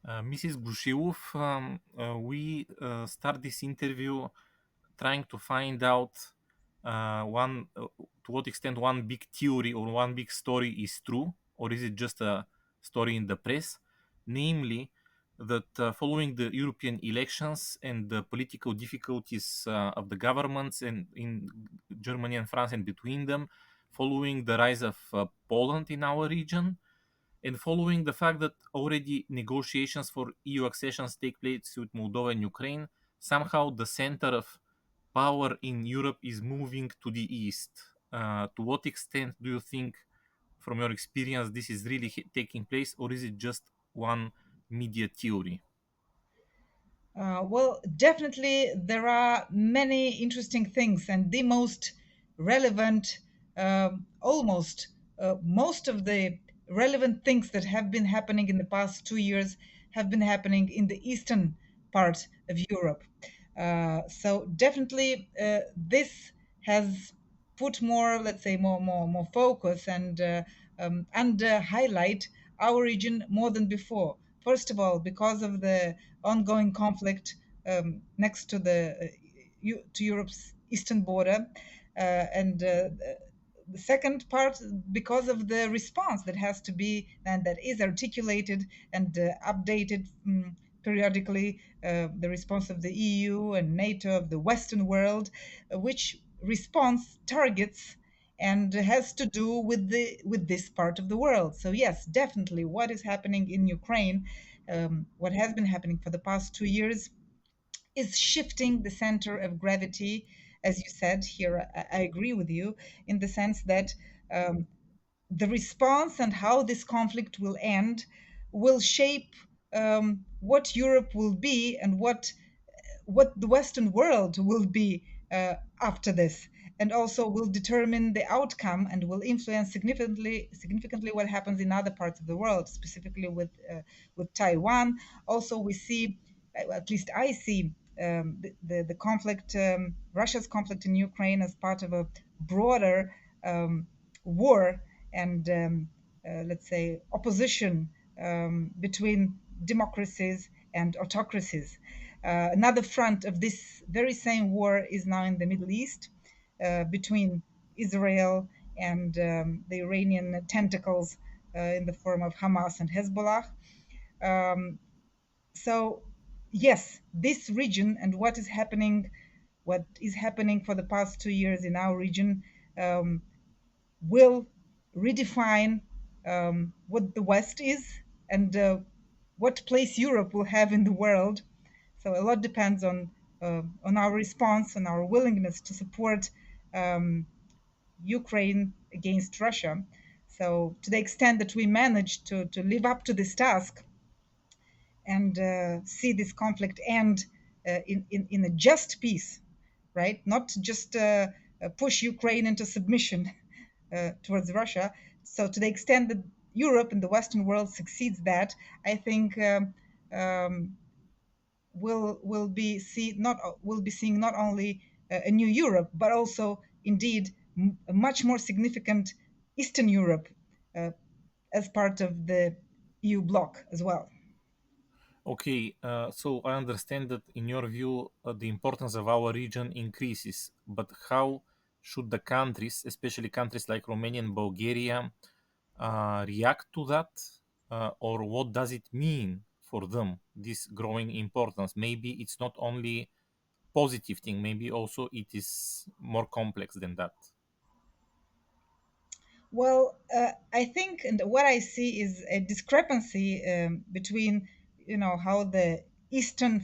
Mrs. Gușilov, we start this interview trying to find out to what extent one big theory or one big story is true, or is it just a story in the press, namely that following the European elections and the political difficulties of the governments and in Germany and France and between them, following the rise of Poland in our region, and following the fact that already negotiations for EU accessions take place with Moldova and Ukraine, somehow the center of power in Europe is moving to the east. To what extent do you think, from your experience, this is really taking place, or is it just one media theory? Well, definitely there are many interesting things, and the most relevant, almost most of the relevant things that have been happening in the past 2 years have been happening in the eastern part of Europe. So definitely, this has put more, let's say, more focus and highlight our region more than before. First of all, because of the ongoing conflict next to to Europe's eastern border, and the second part because of the response that has to be and that is articulated and updated periodically, the response of the EU and NATO of the Western world, which response targets and has to do with this part of the world. So yes, definitely, what is happening in Ukraine, what has been happening for the past 2 years, is shifting the center of gravity. As you said here, I agree with you in the sense that the response and how this conflict will end will shape what Europe will be and what the Western world will be after this, and also will determine the outcome and will influence significantly what happens in other parts of the world, specifically with Taiwan. Also, we see, at least I see, the conflict, Russia's conflict in Ukraine, as part of a broader war and let's say opposition between democracies and autocracies. Another front of this very same war is now in the Middle East, between Israel and the Iranian tentacles in the form of Hamas and Hezbollah. Um, so, yes, this region and what is happening for the past 2 years in our region will redefine what the West is and what place Europe will have in the world. So a lot depends on our response and our willingness to support um, Ukraine against Russia. So to the extent that we manage to live up to this task and see this conflict end in a just peace, right? Not just push Ukraine into submission towards Russia. So to the extent that Europe and the Western world succeeds that, I think will be seeing not only a new Europe, but also indeed a much more significant Eastern Europe uh, as part of the EU bloc as well. Okay, so I understand that in your view, the importance of our region increases, but how should the countries, especially countries like Romania and Bulgaria, react to that? Or what does it mean for them, this growing importance? Maybe it's not only positive thing, maybe also it is more complex than that. Well, I think, and what I see is a discrepancy between, how the eastern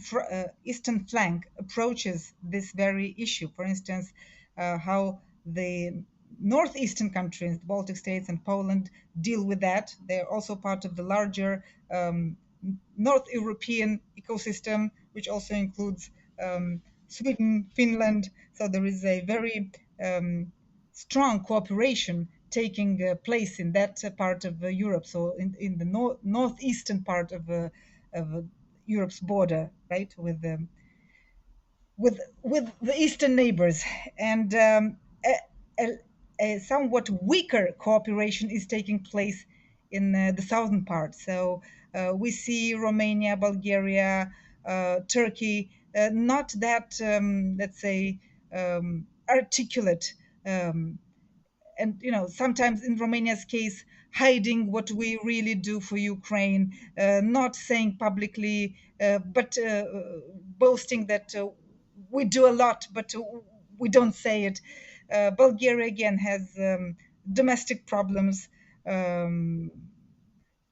flank approaches this very issue. For instance, how the northeastern countries, the Baltic states and Poland, deal with that. They're also part of the larger North European ecosystem, which also includes Sweden, Finland. So there is a very strong cooperation taking place in that part of Europe. So in the northeastern part of Europe's border, right, with the eastern neighbors, and a, a somewhat weaker cooperation is taking place in the southern part. So We see Romania, Bulgaria, Turkey, not that, let's say, articulate. And sometimes in Romania's case, hiding what we really do for Ukraine, not saying publicly, but boasting that we do a lot, but we don't say it. Bulgaria again has domestic problems. Um,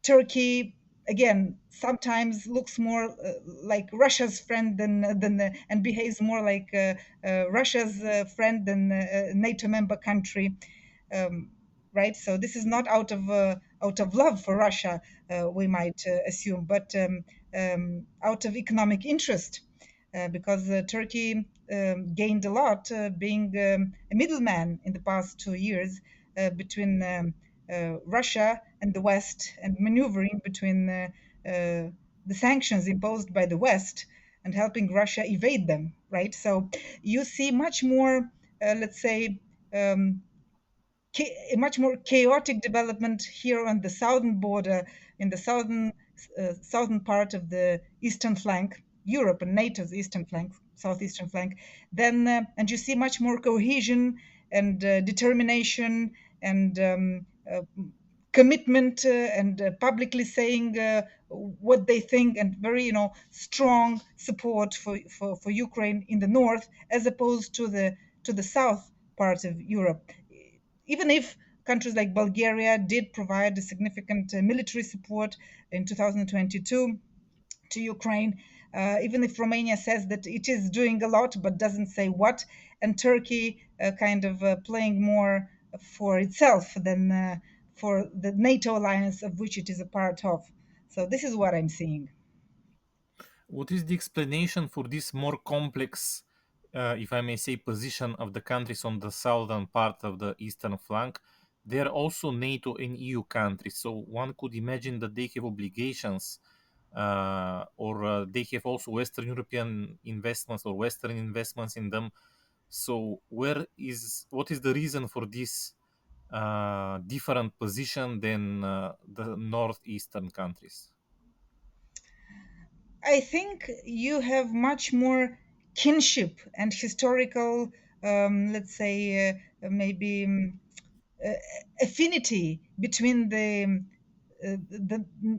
Turkey again sometimes looks more like Russia's friend than and behaves more like Russia's friend than a NATO member country, um, right? So this is not out of love for Russia, we might assume, but out of economic interest, because Turkey gained a lot being a middleman in the past 2 years between Russia and the West, and maneuvering between the sanctions imposed by the West and helping Russia evade them, right? So you see much more, let's say, um, a much more chaotic development here on the southern border, in the southern part of the eastern flank, Europe and NATO's eastern flank, southeastern flank. Then and you see much more cohesion and determination and commitment and publicly saying what they think, and very strong support for Ukraine in the north, as opposed to the south part of Europe. Even if countries like Bulgaria did provide a significant military support in 2022 to Ukraine, even if Romania says that it is doing a lot but doesn't say what, and Turkey kind of playing more for itself than for the NATO alliance of which it is a part of. So this is what I'm seeing. What is the explanation for this more complex, if I may say, position of the countries on the southern part of the eastern flank? They are also NATO and EU countries, so one could imagine that they have obligations, or they have also Western European investments or Western investments in them. So, what is the reason for this different position than the northeastern countries? I think you have much more kinship and historical, let's say, maybe affinity between the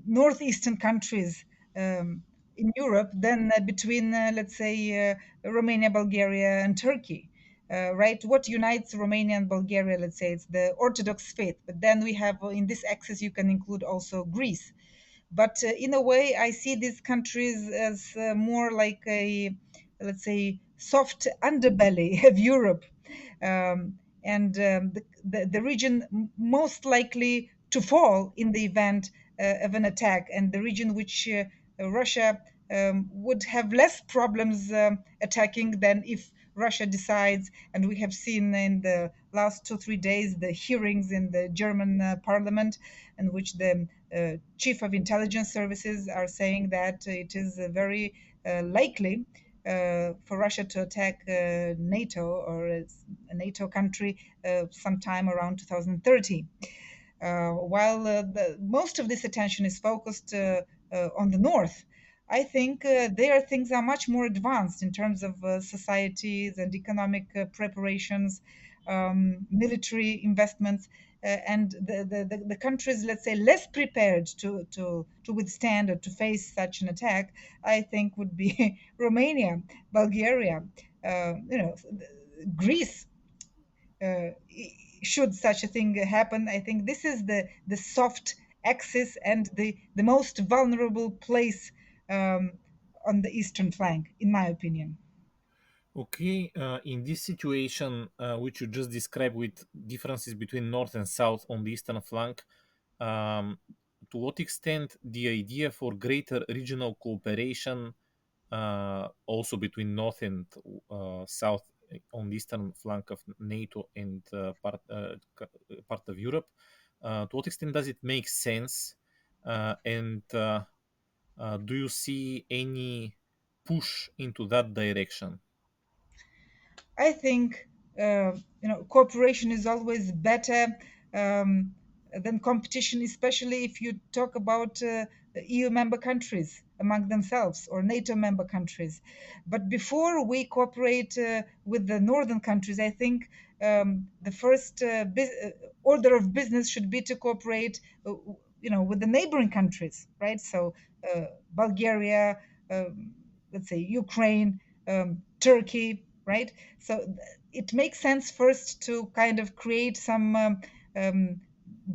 northeastern countries in Europe than between, let's say, Romania, Bulgaria, and Turkey. Right? What unites Romania and Bulgaria? Let's say it's the Orthodox faith, but then we have in this axis you can include also Greece. But in a way, I see these countries as more like a, let's say, soft underbelly of Europe, and the region most likely to fall in the event of an attack, and the region which Russia would have less problems attacking than if Russia decides. And we have seen in the last 2 3 days the hearings in the German parliament, in which the chief of intelligence services are saying that it is very likely for Russia to attack NATO or a NATO country sometime around 2030. While most of this attention is focused on the north, I think there things are much more advanced in terms of societies and economic preparations, military investments, and the countries, let's say, less prepared to withstand or to face such an attack, I think would be Romania, Bulgaria, Greece, uh, should such a thing happen. I think this is the soft axis and the most vulnerable place on the eastern flank, in my opinion. Okay, in this situation, which you just described with differences between north and south on the eastern flank, um, to what extent the idea for greater regional cooperation, also between north and south on the eastern flank of NATO and part of Europe, to what extent does it make sense? And do you see any push into that direction? I think cooperation is always better. Um, than competition, especially if you talk about EU member countries among themselves or NATO member countries. But before we cooperate with the northern countries, I think the first order of business should be to cooperate, with the neighboring countries, right? So Bulgaria, let's say Ukraine, Turkey, right? So it makes sense first to kind of create some um,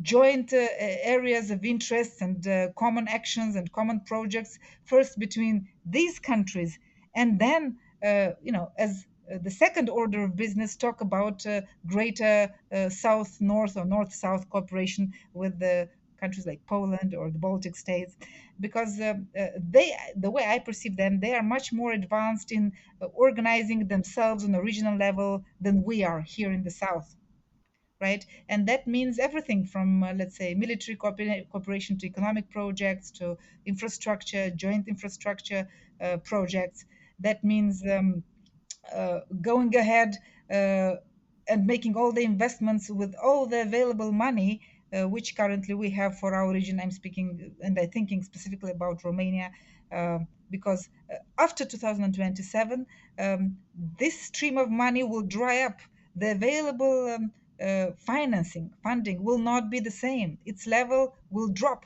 joint areas of interest and common actions and common projects first between these countries, and then as the second order of business, talk about greater south north or north south cooperation with the countries like Poland or the Baltic states, because the way I perceive them, they are much more advanced in organizing themselves on a regional level than we are here in the south, right? And that means everything from, let's say, military cooperation to economic projects to infrastructure, joint infrastructure projects. That means going ahead and making all the investments with all the available money which currently we have for our region. I'm speaking and I'm thinking specifically about Romania, because after 2027, this stream of money will dry up. The available funding will not be the same. Its level will drop.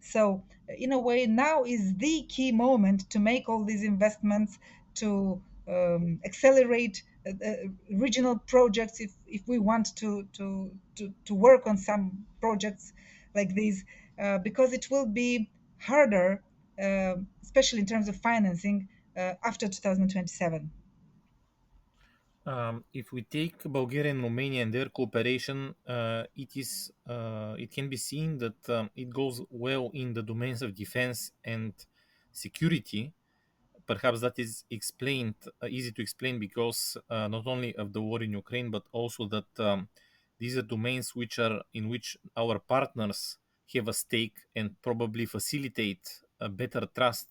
So, in a way, now is the key moment to make all these investments, to accelerate regional projects if we want to work on some projects like these, because it will be harder, especially in terms of financing, after 2027. If we take Bulgaria and Romania and their cooperation, it can be seen that it goes well in the domains of defense and security. Perhaps that is explained easy to explain because not only of the war in Ukraine, but also that these are domains in which our partners have a stake and probably facilitate a better trust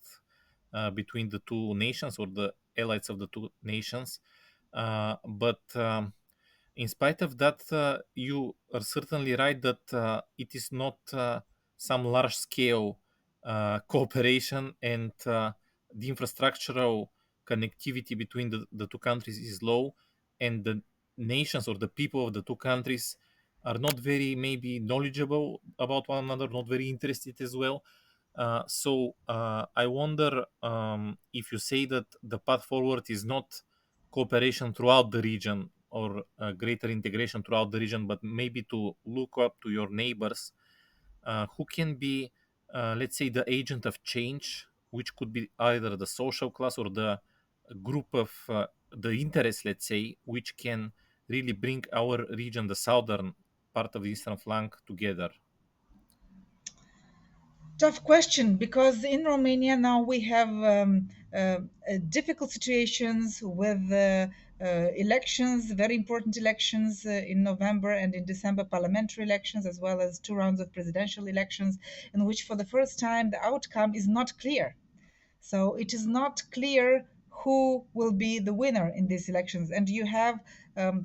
between the two nations or the allies of the two nations. But in spite of that, you are certainly right that it is not some large scale cooperation, and the infrastructural connectivity between the two countries is low, and the nations or the people of the two countries are not very maybe knowledgeable about one another, not very interested as well. So I wonder if you say that the path forward is not cooperation throughout the region or greater integration throughout the region, but maybe to look up to your neighbors who can be, let's say, the agent of change, which could be either the social class or the group of the interest, let's say, which can really bring our region, the southern part of the eastern flank, together. Tough question, because in Romania now we have difficult situations with elections, very important elections in November and in December, parliamentary elections, as well as two rounds of presidential elections, in which for the first time the outcome is not clear. So it is not clear who will be the winner in these elections, and you have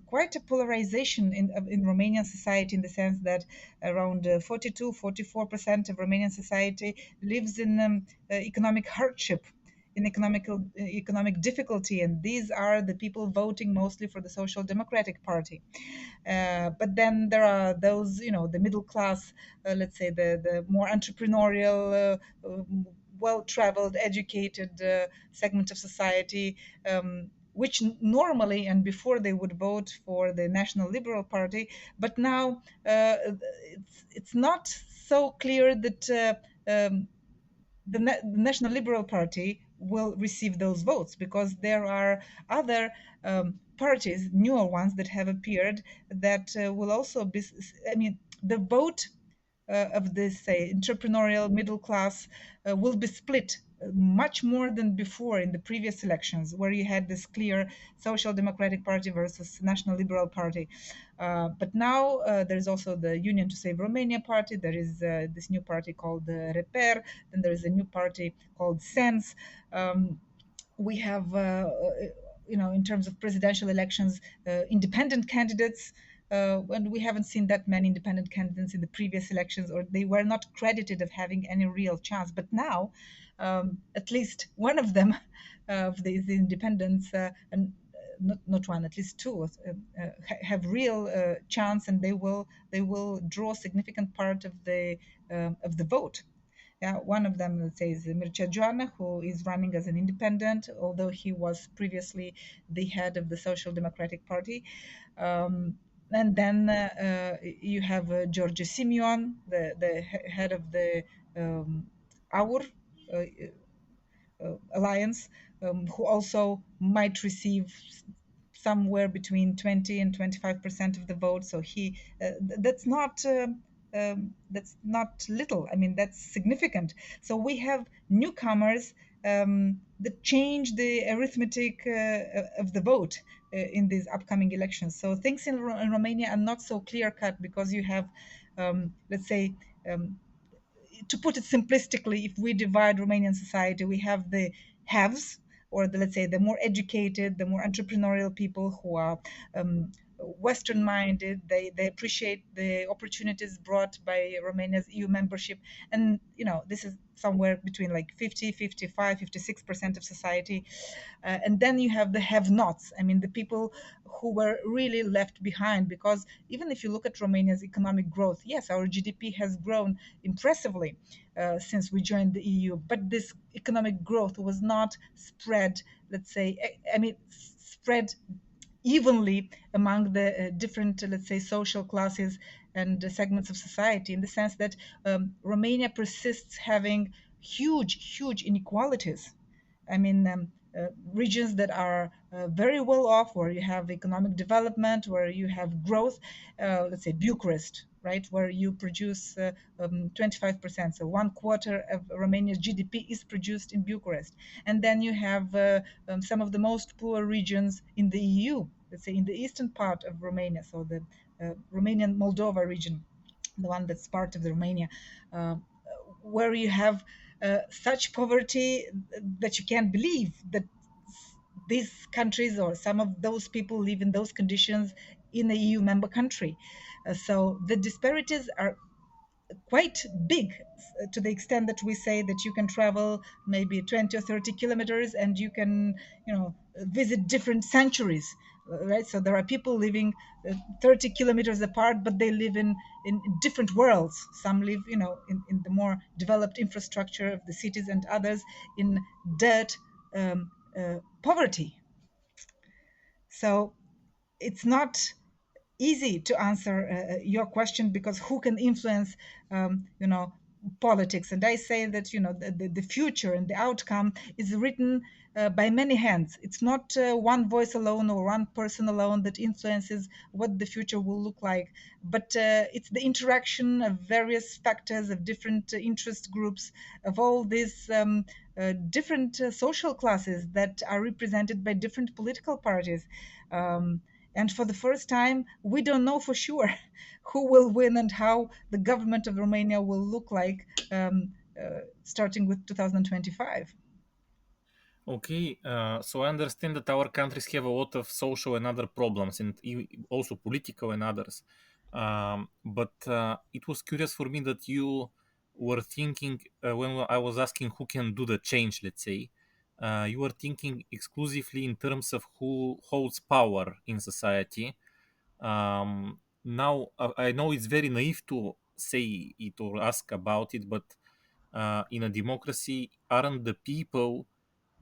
quite a polarization in Romanian society, in the sense that around 42-44% of Romanian society lives in economic hardship, in economic difficulty, and these are the people voting mostly for the Social Democratic Party. But then there are those, the middle class, let's say the more entrepreneurial, well-traveled, educated segment of society, which normally and before they would vote for the National Liberal Party, but now it's not so clear that the National Liberal Party will receive those votes, because there are other parties, newer ones that have appeared, that will also be. I mean, the vote of this, say, entrepreneurial middle class will be split much more than before in the previous elections, where you had this clear Social Democratic Party versus National Liberal Party. But now there's also the Union to Save Romania party. There is this new party called Reper. Then there is a new party called Sense. We have, in terms of presidential elections, independent candidates. when we haven't seen that many independent candidates in the previous elections, or they were not credited of having any real chance. But now, at least one of them, of these independents, and not one, at least two, have real chance, and they will draw a significant part of the vote. Yeah, one of them, let's say, is Mircea Joană, who is running as an independent, although he was previously the head of the Social Democratic Party. And then you have George Simion, the head of the AUR alliance, who also might receive somewhere between 20 and 25% of the vote. So that's not little. I mean, that's significant. So we have newcomers that change the arithmetic of the vote in these upcoming elections. So things in Romania are not so clear cut, because you have, let's say, to put it simplistically, if we divide Romanian society, we have the haves, or let's say the more educated, the more entrepreneurial people who are Western minded. They appreciate the opportunities brought by Romania's EU membership. And, this is somewhere between like 50, 55, 56% of society. And then you have the have nots. I mean, the people who were really left behind, because even if you look at Romania's economic growth, yes, our GDP has grown impressively since we joined the EU, but this economic growth was not spread, let's say, I mean, spread evenly among the different, let's say, social classes and segments of society, in the sense that Romania persists having huge inequalities. I mean, regions that are very well off, where you have economic development, where you have growth, let's say Bucharest, right, where you produce 25%. So one quarter of Romania's GDP is produced in Bucharest. And then you have some of the most poor regions in the EU, let's say in the eastern part of Romania, so the Romanian Moldova region, the one that's part of the Romania, uh, where you have such poverty that you can't believe that these countries or some of those people live in those conditions in a EU member country. So the disparities are quite big, to the extent that we say that you can travel maybe 20 or 30 kilometers and you can, visit different centuries, right? So there are people living 30 kilometers apart, but they live in different worlds. Some live, in the more developed infrastructure of the cities, and others in dirt, poverty. So it's not easy to answer your question, because who can influence, politics? And I say that, the future and the outcome is written by many hands. It's not one voice alone or one person alone that influences what the future will look like, but it's the interaction of various factors, of different interest groups, of all these different social classes that are represented by different political parties. And for the first time, we don't know for sure who will win and how the government of Romania will look like, starting with 2025. Okay, so I understand that our countries have a lot of social and other problems, and also political and others. But it was curious for me that you were thinking, when I was asking who can do the change, let's say, you were thinking exclusively in terms of who holds power in society. Now, I know it's very naive to say it or ask about it, but in a democracy, aren't the people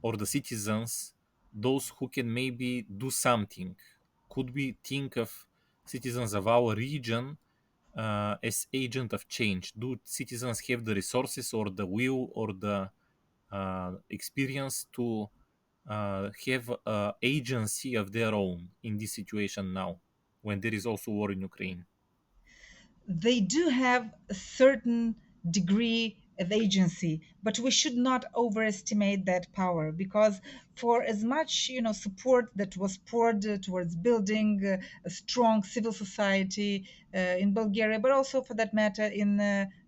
or the citizens those who can maybe do something? Could we think of citizens of our region as agent of change? Do citizens have the resources or the will or the experience to have agency of their own in this situation now, when there is also war in Ukraine? They do have a certain degree of agency, but we should not overestimate that power, because for as much, support that was poured towards building a strong civil society in Bulgaria, but also for that matter in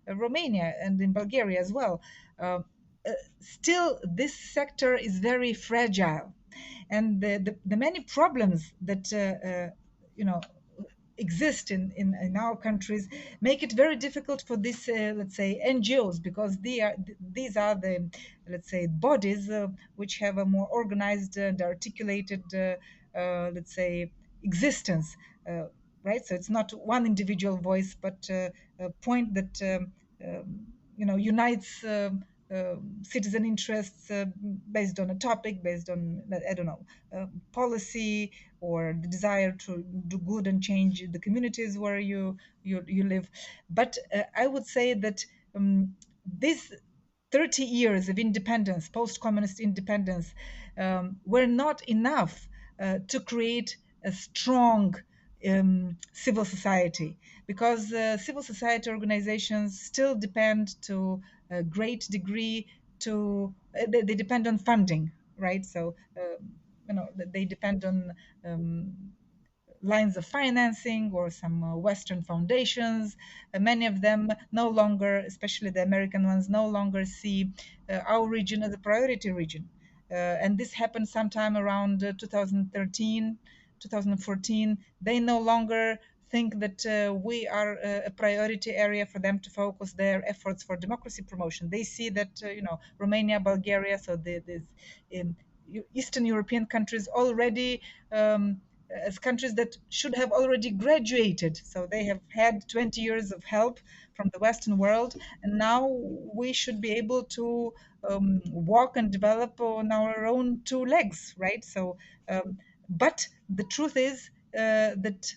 Romania and in Bulgaria as well, uh, still this sector is very fragile, and the many problems that you know exist in our countries make it very difficult for these let's say NGOs, because these are the, let's say, bodies which have a more organized and articulated let's say existence, right? So it's not one individual voice, but a point that unites citizen interests based on a topic, based on, I don't know, policy, or the desire to do good and change the communities where you live. But I would say that this 30 years of independence, post communist independence, were not enough to create a strong civil society, because civil society organizations still depend to a great degree to they depend on funding, right? So they depend on lines of financing or some Western foundations. Many of them no longer, especially the American ones, no longer see our region as a priority region. And this happened sometime around 2013, 2014. They no longer think that we are a priority area for them to focus their efforts for democracy promotion. They see that, Romania, Bulgaria, so the Eastern European countries already as countries that should have already graduated. So they have had 20 years of help from the Western world, and now we should be able to walk and develop on our own two legs, right? So, but the truth is that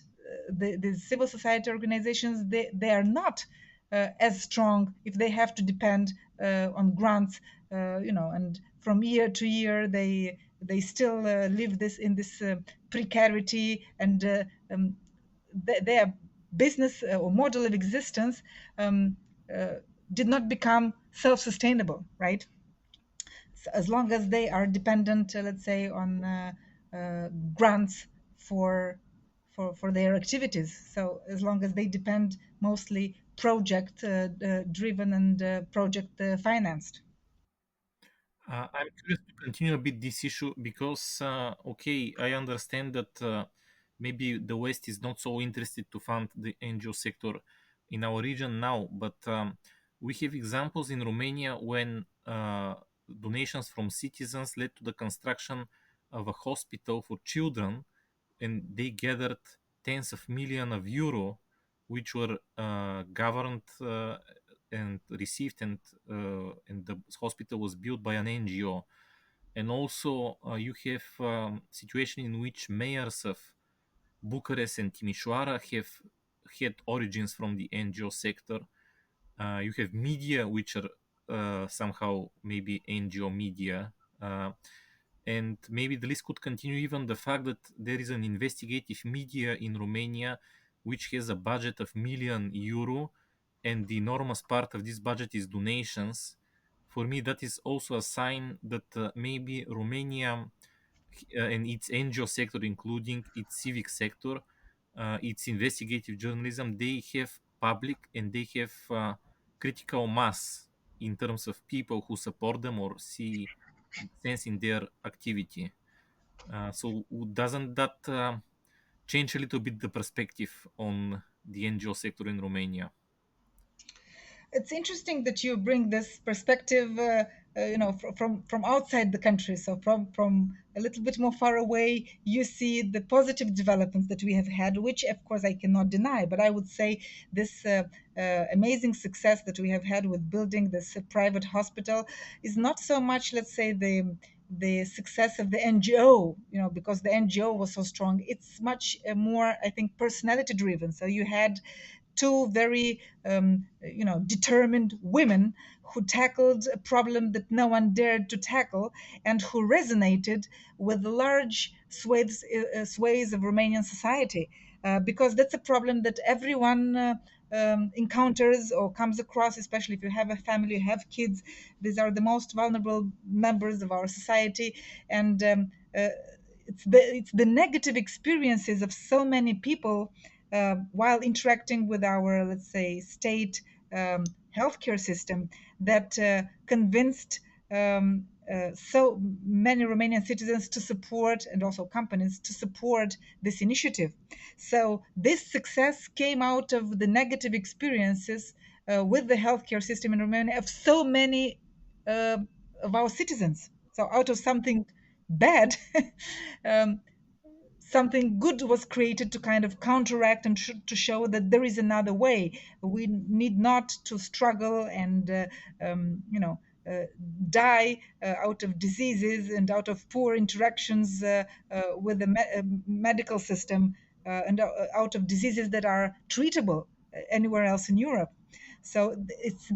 the civil society organizations, they are not as strong if they have to depend on grants, and from year to year they still live this in this precarity, and their business or model of existence uh, did not become self-sustainable, right? So as long as they are dependent, let's say, on grants for for their activities. So as long as they depend mostly project driven and project financed. I'm curious to continue a bit this issue because, okay, I understand that maybe the West is not so interested to fund the NGO sector in our region now, but we have examples in Romania when donations from citizens led to the construction of a hospital for children, and they gathered tens of millions of euro, which were governed and received, and the hospital was built by an NGO. And also you have situation in which mayors of Bucharest and Timișoara have had origins from the NGO sector. You have media which are somehow maybe NGO media. And maybe the list could continue, even the fact that there is an investigative media in Romania which has a budget of million euro, and the enormous part of this budget is donations. For me, that is also a sign that maybe Romania and its NGO sector, including its civic sector, its investigative journalism, they have public and they have critical mass in terms of people who support them or see sense in their activity. So doesn't that change a little bit the perspective on the NGO sector in Romania? It's interesting that you bring this perspective, from outside the country. So from a little bit more far away, you see the positive developments that we have had, which of course I cannot deny. But I would say this amazing success that we have had with building this private hospital is not so much, let's say, the success of the NGO, because the NGO was so strong. It's much more, I think, personality driven. So you had two very determined women who tackled a problem that no one dared to tackle, and who resonated with large sways of Romanian society, because that's a problem that everyone encounters or comes across, especially if you have a family, you have kids. These are the most vulnerable members of our society, and it's the negative experiences of so many people while interacting with our, let's say, state healthcare system that convinced so many Romanian citizens to support, and also companies to support this initiative. So this success came out of the negative experiences with the healthcare system in Romania of so many uh, of our citizens. So out of something bad, um, something good was created to kind of counteract and to show that there is another way. We need not to struggle and you know, die out of diseases and out of poor interactions with the medical system, and out of diseases that are treatable anywhere else in Europe. So it's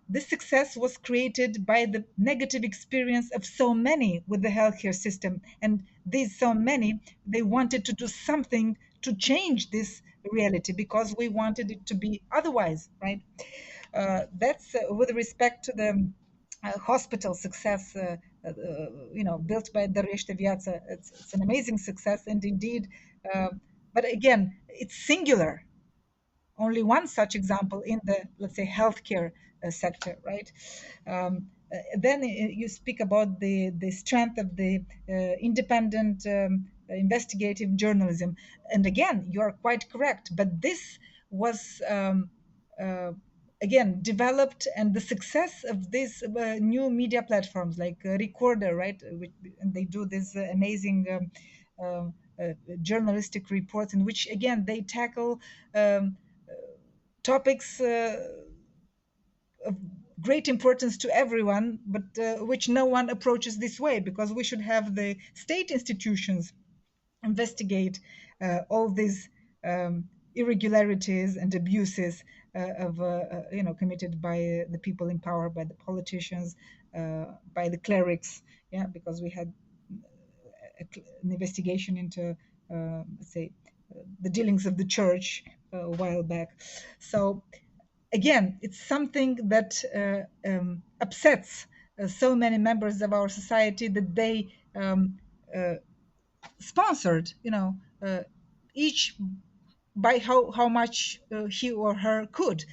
this success was created by the negative experience of so many with the healthcare system, and these so many, they wanted to do something to change this reality because we wanted it to be otherwise, right? That's with respect to the hospital success, you know, built by Dăruiește Viața. It's an amazing success, and indeed, uh, but again, it's singular, only one such example in the, let's say, healthcare sector, right? Then you speak about the strength of the independent investigative journalism, and again, you are quite correct. But this was uh, again developed, and the success of these new media platforms like Recorder, right? And they do this amazing. Journalistic reports in which again they tackle topics of great importance to everyone, but which no one approaches this way, because we should have the state institutions investigate all these irregularities and abuses of you know, committed by the people in power, by the politicians, by the clerics. Yeah, because we had an investigation into, let's say, the dealings of the church a while back. So again, it's something that upsets so many members of our society, that they sponsored, you know, each by how much he or her could,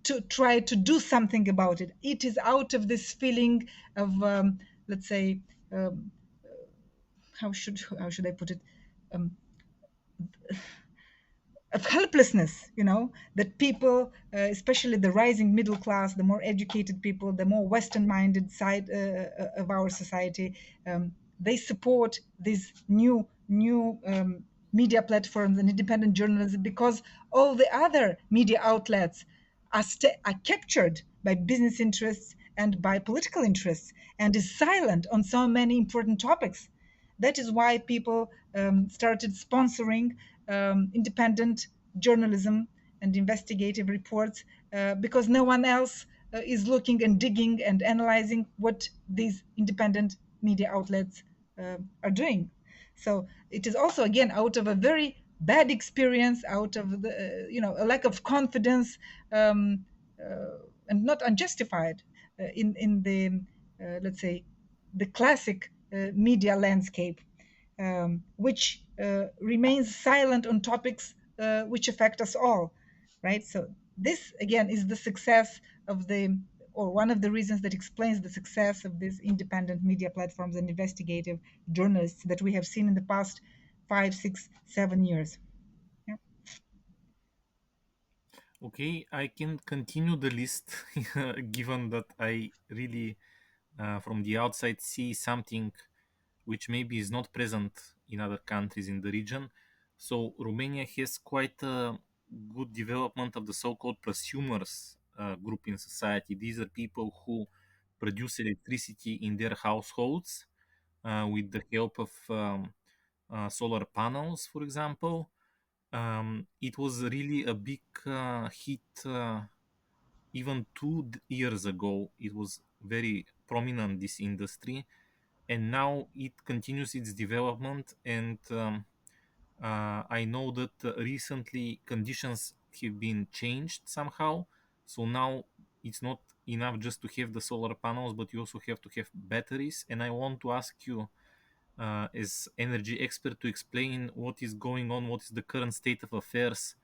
to try to do something about it. It is out of this feeling of, let's say, how should I put it? Um, of helplessness, you know, that people, especially the rising middle class, the more educated people, the more Western minded side of our society, they support these new media platforms and independent journalism, because all the other media outlets are captured by business interests and by political interests, and is silent on so many important topics. That is why people started sponsoring independent journalism and investigative reports, because no one else is looking and digging and analyzing what these independent media outlets are doing. So it is also, again, out of a very bad experience, out of the you know, a lack of confidence, and not unjustified in the let's say, the classic media landscape, which remains silent on topics which affect us all, right? So this again is the success of the, or one of the reasons that explains the success of these independent media platforms and investigative journalists that we have seen in the past 5, 6, 7 years. Yeah. Okay, I can continue the list given that I really, from the outside, see something which maybe is not present in other countries in the region. So Romania has quite a good development of the so-called prosumers group in society. These are people who produce electricity in their households with the help of solar panels, for example. It was really a big hit even 2 years ago. It was very prominent, this industry, and now it continues its development. And I know that recently conditions have been changed somehow. So now it's not enough just to have the solar panels, but you also have to have batteries. And I want to ask you, as energy expert, to explain what is going on, what is the current state of affairs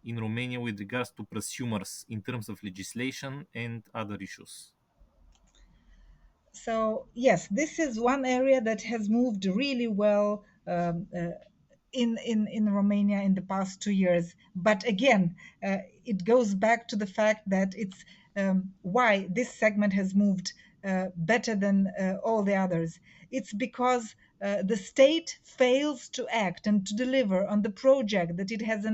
in Romania with regards to prosumers in terms of legislation and other issues. So yes, this is one area that has moved really well in Romania in the past 2 years. But again, it goes back to the fact that it's why this segment has moved better than all the others. It's because the state fails to act and to deliver on the projects that it has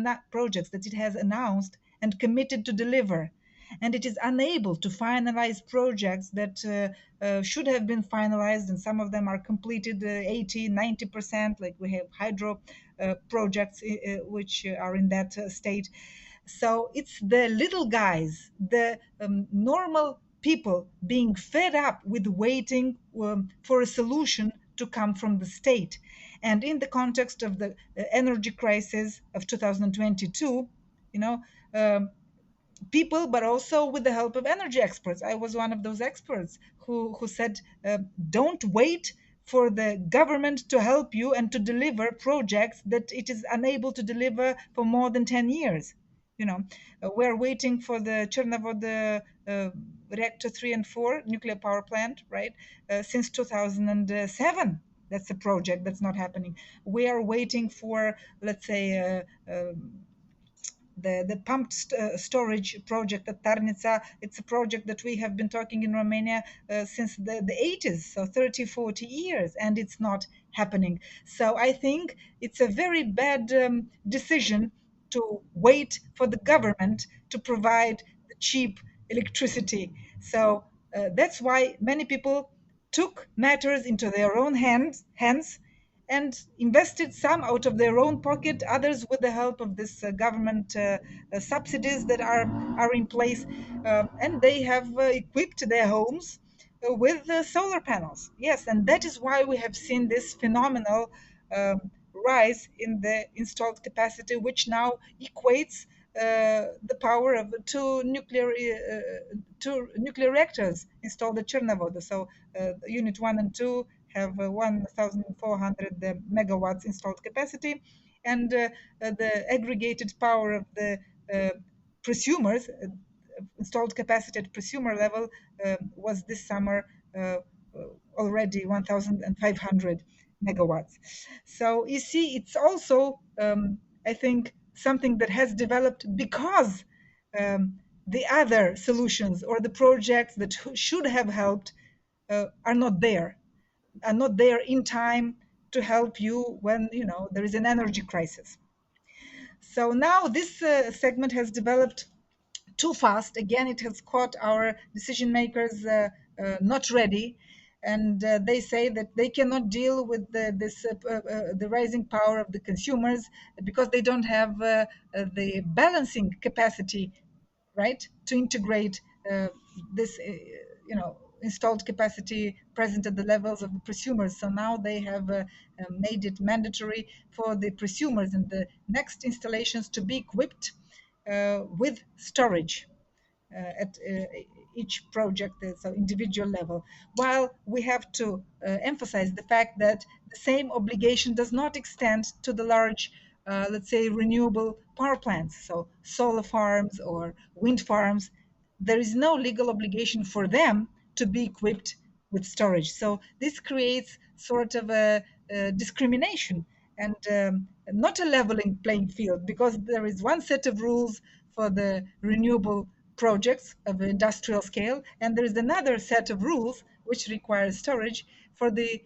announced and committed to deliver, and it is unable to finalize projects that should have been finalized, and some of them are completed 80, 90%, like we have hydro projects which are in that state. So it's the little guys, the normal people being fed up with waiting for a solution to come from the state. And in the context of the energy crisis of 2022, you know, people, but also with the help of energy experts. I was one of those experts who said, don't wait for the government to help you and to deliver projects that it is unable to deliver for more than 10 years. We're waiting for the Chernivtsi reactor 3 and 4 nuclear power plant, right? Since 2007. That's a project that's not happening. We are waiting for, let's say, the pumped storage project at Tarnica. It's a project that we have been talking in Romania since the 80s, so 30, 40 years, and it's not happening. So I think it's a very bad decision to wait for the government to provide the cheap electricity. So that's why many people took matters into their own hands and invested some out of their own pocket, others with the help of this government subsidies that are in place, and they have equipped their homes with solar panels. Yes, and that is why we have seen this phenomenal rise in the installed capacity, which now equates the power of two nuclear reactors installed at Chernobyl. So Unit 1 and 2 have 1,400 megawatts installed capacity, and the aggregated power of the uh, prosumers, installed capacity at prosumer level, was this summer already 1,500 megawatts. So you see, it's also, I think, something that has developed because the other solutions or the projects that should have helped are not there, are not there in time to help you when there is an energy crisis. So now this segment has developed too fast. Again, it has caught our decision makers not ready, and they say that they cannot deal with the rising power of the consumers because they don't have the balancing capacity, right, to integrate this installed capacity present at the levels of the prosumers. So now they have made it mandatory for the prosumers and the next installations to be equipped with storage at each project, so individual level. While we have to emphasize the fact that the same obligation does not extend to the large, let's say, renewable power plants, so solar farms or wind farms. There is no legal obligation for them to be equipped with storage. So this creates sort of a discrimination and not a leveling playing field, because there is one set of rules for the renewable projects of industrial scale, and there is another set of rules which requires storage for the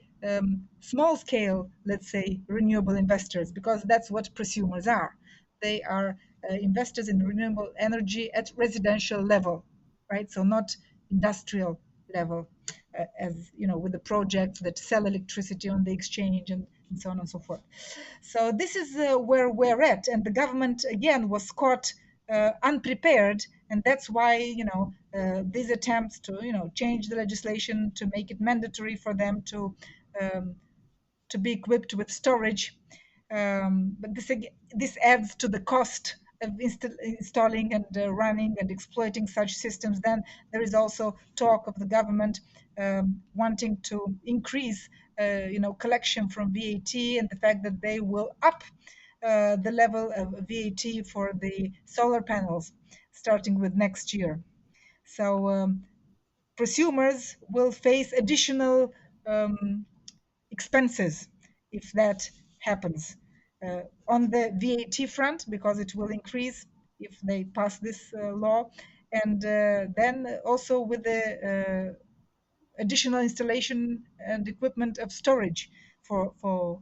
small scale, let's say, renewable investors, because that's what prosumers are. They are investors in renewable energy at residential level, right? So not industrial level, as with the projects that sell electricity on the exchange and so on and so forth. So this is where we're at, and the government again was caught unprepared, and that's why these attempts to change the legislation to make it mandatory for them um, to be equipped with storage. But this adds to the cost of installing and running and exploiting such systems. Then there is also talk of the government wanting to increase, collection from VAT, and the fact that they will up the level of VAT for the solar panels starting with next year. So prosumers will face additional um, expenses if that happens. On the VAT front, because it will increase if they pass this law, and then also with the additional installation and equipment of storage for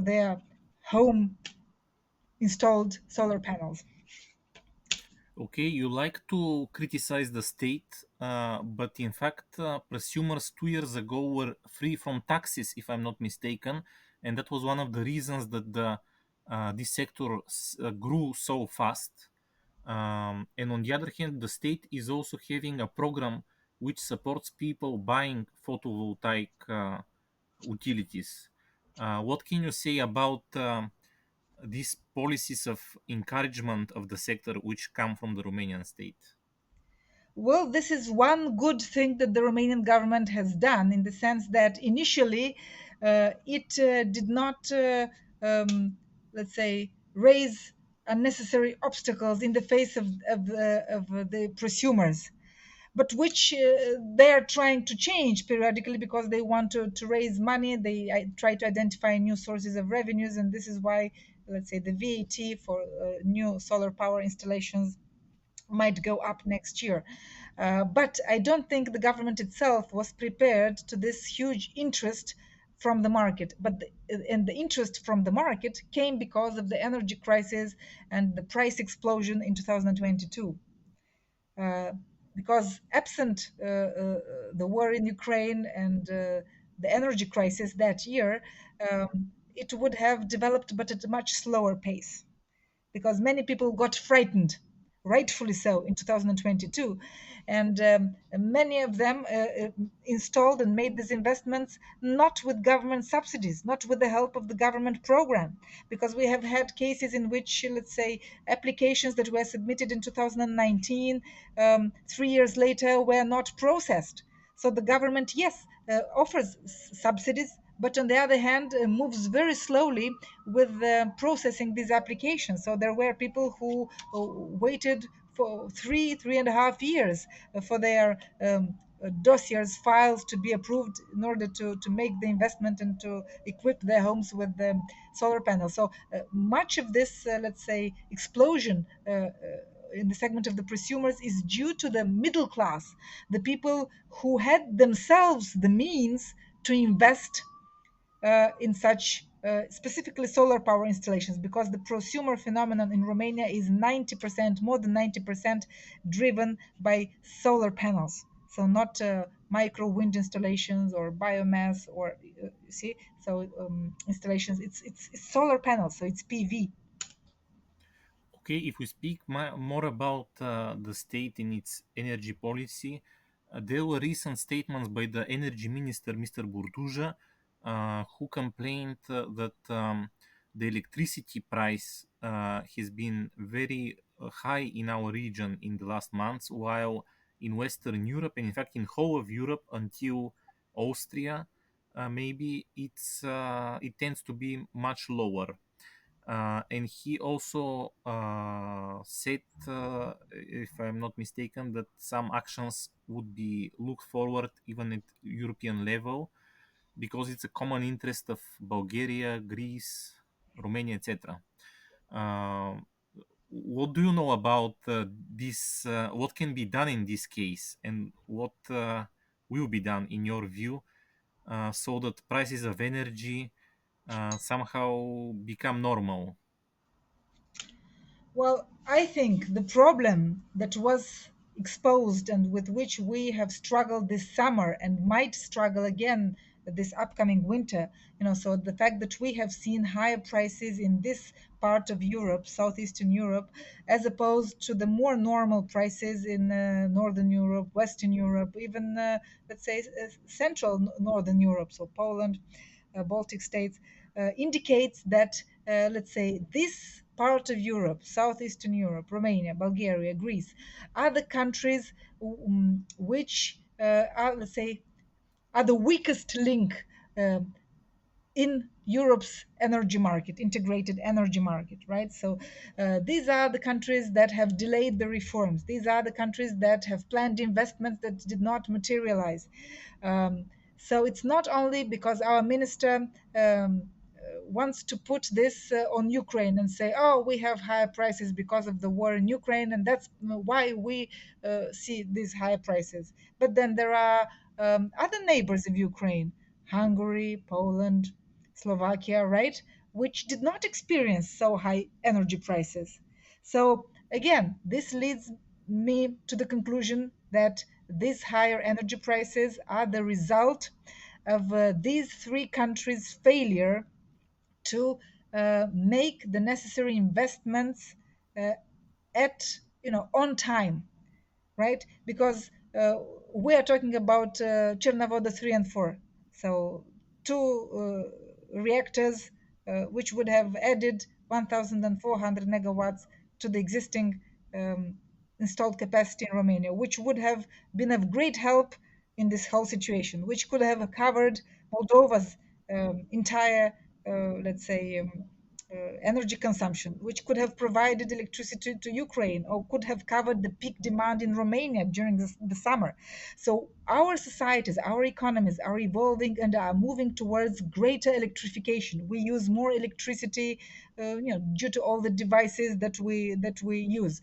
their home installed solar panels. Okay, you like to criticize the state, but in fact, prosumers 2 years ago were free from taxes, if I'm not mistaken, and that was one of the reasons that this sector grew so fast. And on the other hand, the state is also having a program which supports people buying photovoltaic utilities. What can you say about these policies of encouragement of the sector which come from the Romanian state? Well, this is one good thing that the Romanian government has done in the sense that initially it did not, let's say, raise unnecessary obstacles in the face of the prosumers, but which they are trying to change periodically because they want to raise money. They try to identify new sources of revenues, and this is why, let's say, the VAT for new solar power installations might go up next year. But I don't think the government itself was prepared to this huge interest from the market. And the interest from the market came because of the energy crisis and the price explosion in 2022. Uh, because absent the war in Ukraine and the energy crisis that year, it would have developed, but at a much slower pace because many people got frightened, rightfully so, in 2022. And many of them installed and made these investments not with government subsidies, not with the help of the government program, because we have had cases in which, let's say, applications that were submitted in 2019, 3 years later, were not processed. So the government, yes, offers subsidies, but on the other hand, moves very slowly with processing these applications. So there were people who waited for 3.5 years for their dossiers, files to be approved in order to make the investment and to equip their homes with solar panels. So much of this, let's say, explosion in the segment of the prosumers is due to the middle class, the people who had themselves the means to invest in such specifically solar power installations, because the prosumer phenomenon in Romania is 90%, more than 90%, driven by solar panels. So not micro wind installations or biomass or see, so installations. It's solar panels, so it's PV. Okay, if we speak more about the state and its energy policy, there were recent statements by the energy minister, Mr. Burduja, who complained that the electricity price has been very high in our region in the last months, while in Western Europe, and in fact in whole of Europe until Austria, maybe it tends to be much lower. And he also said, if I'm not mistaken, that some actions would be looked forward even at European level because it's a common interest of Bulgaria, Greece, Romania, etc. Uh, what do you know about this? What can be done in this case, and what will be done in your view, so that prices of energy somehow become normal? Well, I think the problem that was exposed and with which we have struggled this summer and might struggle again this upcoming winter, so the fact that we have seen higher prices in this part of Europe, southeastern Europe, as opposed to the more normal prices in northern Europe, western Europe, even let's say central northern Europe, so Poland, Baltic states, indicates that, let's say, this part of Europe, southeastern Europe, Romania, Bulgaria, Greece, are the countries which are, let's say, are the weakest link in Europe's energy market, integrated energy market, right? So these are the countries that have delayed the reforms. These are the countries that have planned investments that did not materialize. So it's not only because our minister wants to put this on Ukraine and say, oh, we have higher prices because of the war in Ukraine, and that's why we see these higher prices. But then there are other neighbors of Ukraine, Hungary, Poland, Slovakia, right, which did not experience so high energy prices. So again, this leads me to the conclusion that these higher energy prices are the result of these three countries' failure to make the necessary investments uh, at on time, right? Because we are talking about Chernobyl 3 and 4. So two reactors which would have added 1,400 megawatts to the existing installed capacity in Romania, which would have been of great help in this whole situation, which could have covered Moldova's entire, let's say, energy consumption, which could have provided electricity to Ukraine or could have covered the peak demand in Romania during the summer. So our societies, our economies are evolving and are moving towards greater electrification. We use more electricity, due to all the devices that we use.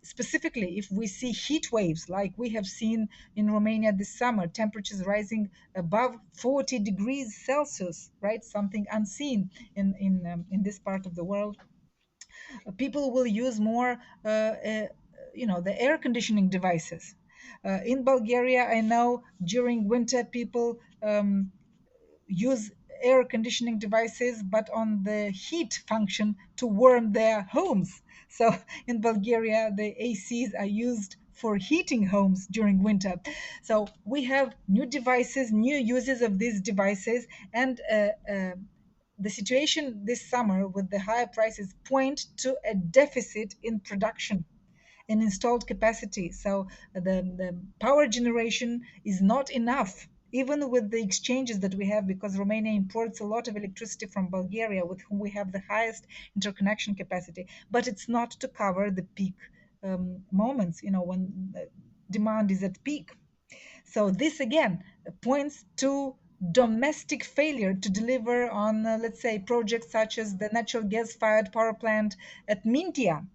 Specifically, if we see heat waves like we have seen in Romania this summer, temperatures rising above 40 degrees Celsius, right? Something unseen in this part of the world. People will use more, the air conditioning devices. In Bulgaria, I know during winter people use air conditioning devices, but on the heat function to warm their homes. So in Bulgaria, the ACs are used for heating homes during winter. So we have new devices, new uses of these devices, and the situation this summer with the higher prices point to a deficit in production in installed capacity. So the power generation is not enough, even with the exchanges that we have, because Romania imports a lot of electricity from Bulgaria, with whom we have the highest interconnection capacity. But it's not to cover the peak moments, when demand is at peak. So this again points to domestic failure to deliver on, let's say, projects such as the natural gas-fired power plant at Mintia,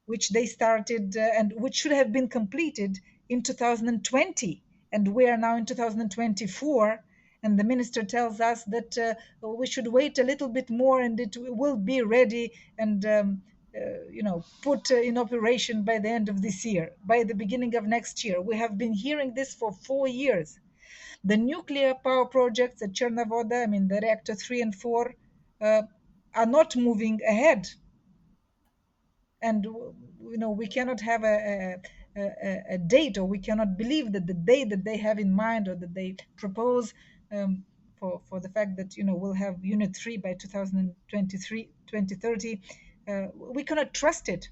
which they started and which should have been completed in 2020, and we are now in 2024. And the minister tells us that we should wait a little bit more, and it will be ready and put in operation by the end of this year, by the beginning of next year. We have been hearing this for 4 years. The nuclear power projects at Chernobyl, I mean the reactor 3 and 4, are not moving ahead. And we cannot have a date, or we cannot believe that the date that they have in mind or that they propose, for the fact that we'll have unit 3 by 2023 2030, we cannot trust it,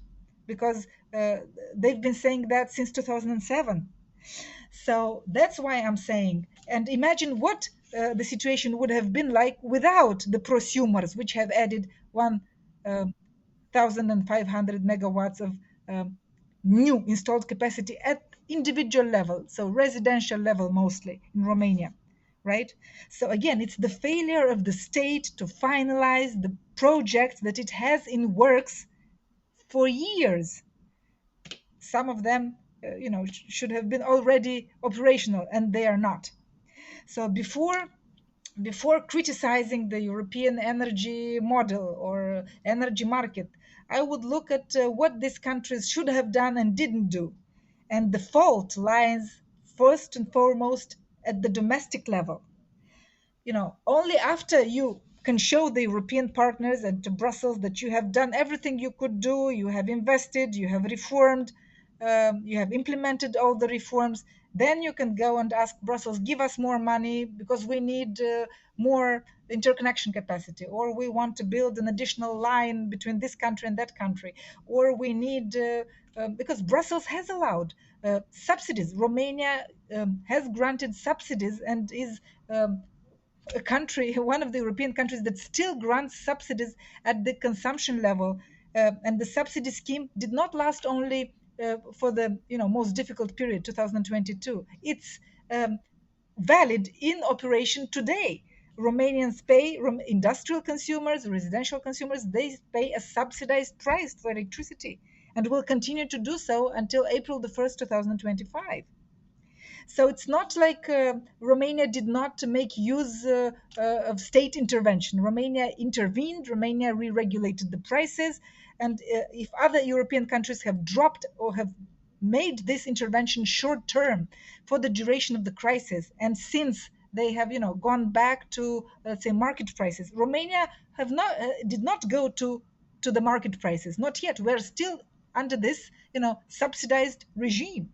because they've been saying that since 2007. So that's why I'm saying, and imagine what the situation would have been like without the prosumers, which have added 1,500 megawatts of new installed capacity at individual level, so residential level mostly in Romania, right? So again, it's the failure of the state to finalize the projects that it has in works for years. Some of them, should have been already operational, and they are not. So before criticizing the European energy model or energy market, I would look at what these countries should have done and didn't do. And the fault lies first and foremost at the domestic level. Only after you can show the European partners and to Brussels that you have done everything you could do, you have invested, you have reformed, you have implemented all the reforms, then you can go and ask Brussels, give us more money because we need more interconnection capacity, or we want to build an additional line between this country and that country, or we need, because Brussels has allowed subsidies. Romania has granted subsidies and is a country, one of the European countries that still grants subsidies at the consumption level. And the subsidy scheme did not last only for the most difficult period, 2022. It's valid in operation today. Romanians pay, industrial consumers, residential consumers, they pay a subsidized price for electricity and will continue to do so until April the 1st, 2025. So it's not like Romania did not make use of state intervention. Romania intervened, Romania re regulated the prices. And if other European countries have dropped or have made this intervention short term for the duration of the crisis, and since they have gone back to, let's say, market prices, Romania have not did not go to the market prices, not yet. We're still under this subsidized regime.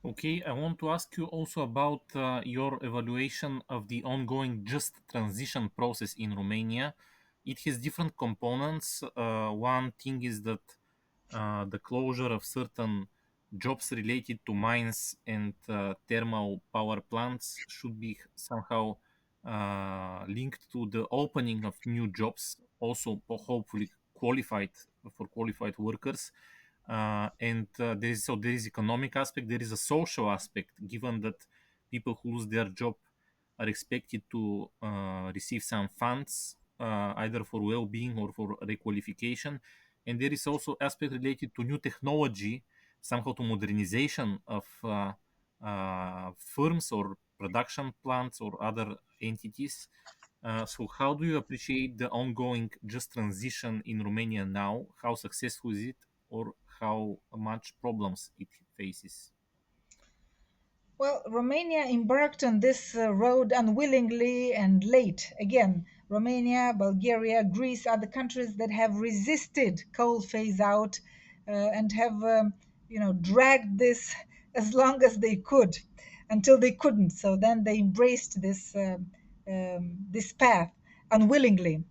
Okay, I want to ask you also about your evaluation of the ongoing just transition process in Romania. It has different components. One thing is that the closure of certain jobs related to mines and thermal power plants should be somehow linked to the opening of new jobs, also hopefully qualified for qualified workers. There is economic aspect, there is a social aspect, given that people who lose their job are expected to receive some funds, either for well-being or for requalification. And there is also aspect related to new technology, somehow to modernization of firms or production plants or other entities. So how do you appreciate the ongoing just transition in Romania now? How successful is it, or how much problems it faces? Well, Romania embarked on this road unwillingly and late. Again, Romania, Bulgaria, Greece are the countries that have resisted coal phase out and have, dragged this as long as they could until they couldn't. So then they embraced this path unwillingly,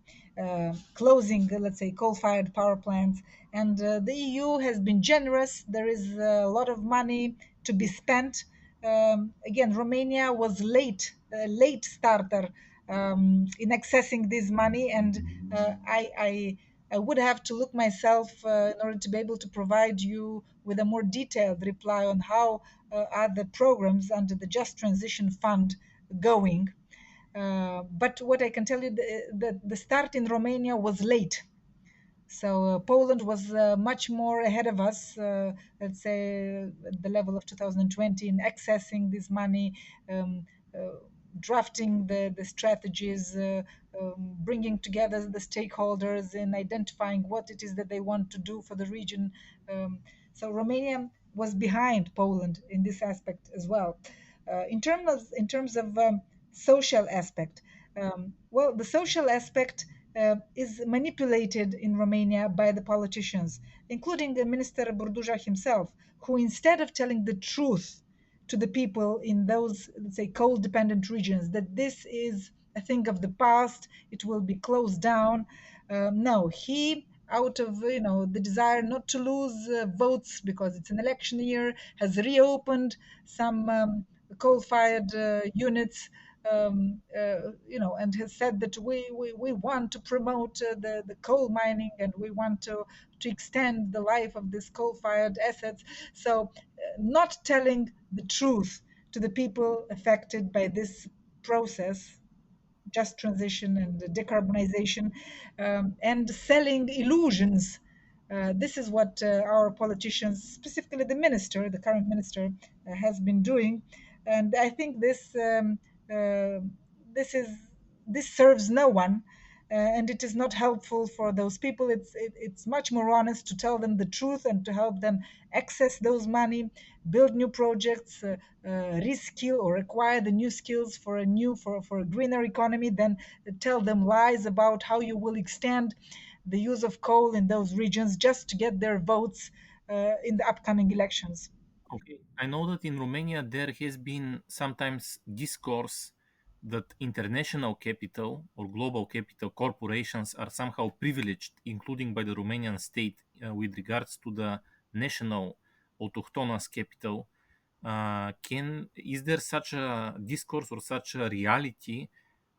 closing, let's say, coal-fired power plants. And the EU has been generous. There is a lot of money to be spent. Again, Romania was late, a late starter in accessing this money, and I would have to look myself in order to be able to provide you with a more detailed reply on how are the programs under the Just Transition Fund going. But what I can tell you, the start in Romania was late. So Poland was much more ahead of us, let's say, at the level of 2020 in accessing this money, um, uh, drafting the strategies, bringing together the stakeholders, and identifying what it is that they want to do for the region. So Romania was behind Poland in this aspect as well. In terms of social aspect, well, the social aspect is manipulated in Romania by the politicians, including the Minister Burduja himself, who, instead of telling the truth to the people in those, let's say, coal dependent regions, that this is a thing of the past, it will be closed down. No, he, out of the desire not to lose votes because it's an election year, has reopened some coal-fired units, and has said that we want to promote the coal mining, and we want to extend the life of these coal-fired assets. So, not telling the truth to the people affected by this process, just transition and decarbonization, and selling illusions. This is what our politicians, specifically the minister, the current minister, has been doing, and I think uh, this is this serves no one, and it is not helpful for those people. It's much more honest to tell them the truth and to help them access those money, build new projects, reskill or acquire the new skills for a greener economy, than tell them lies about how you will extend the use of coal in those regions just to get their votes in the upcoming elections. Okay, I know that in Romania there has been sometimes discourse that international capital or global capital corporations are somehow privileged, including by the Romanian state, with regards to the national autochthonous capital. Can is there such a discourse or such a reality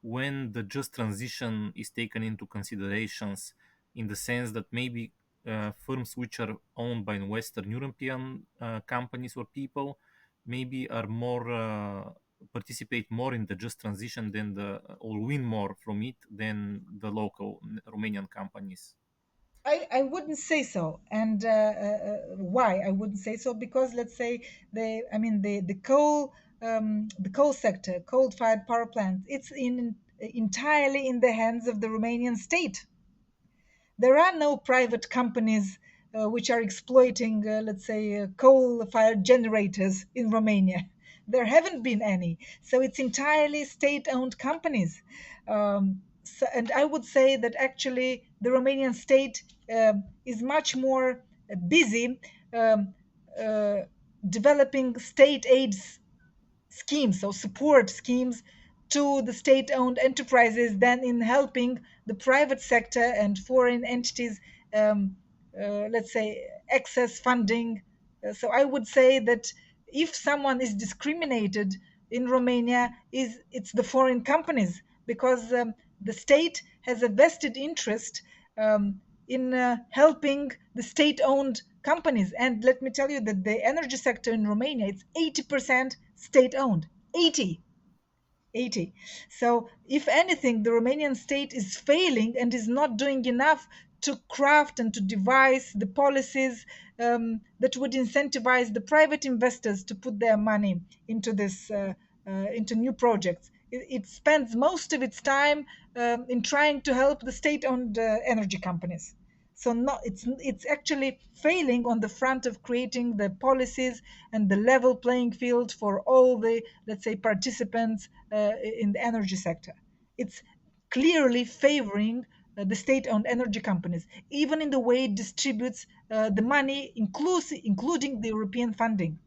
when the just transition is taken into considerations, in the sense that maybe firms which are owned by Western European companies or people maybe are more participate more in the just transition than the or win more from it than the local Romanian companies? I wouldn't say so, and why I wouldn't say so? Because let's say the coal sector, coal-fired power plants, it's in entirely in the hands of the Romanian state. There are no private companies which are exploiting, let's say, coal-fired generators in Romania. There haven't been any, so it's entirely state-owned companies. And I would say that actually the Romanian state is much more busy um, uh, developing state aids schemes, so support schemes to the state owned enterprises than in helping the private sector and foreign entities, let's say, access funding. So I would say that if someone is discriminated in Romania, it's the foreign companies, because the state has a vested interest in helping the state-owned companies. And let me tell you that the energy sector in Romania, it's 80% state-owned. 80. 80. So, if anything, the Romanian state is failing and is not doing enough to craft and to devise the policies that would incentivize the private investors to put their money into into new projects. It spends most of its time in trying to help the state-owned energy companies. So no, it's actually failing on the front of creating the policies and the level playing field for all the, let's say, participants in the energy sector. It's clearly favoring the state-owned energy companies, even in the way it distributes the money, including the European funding.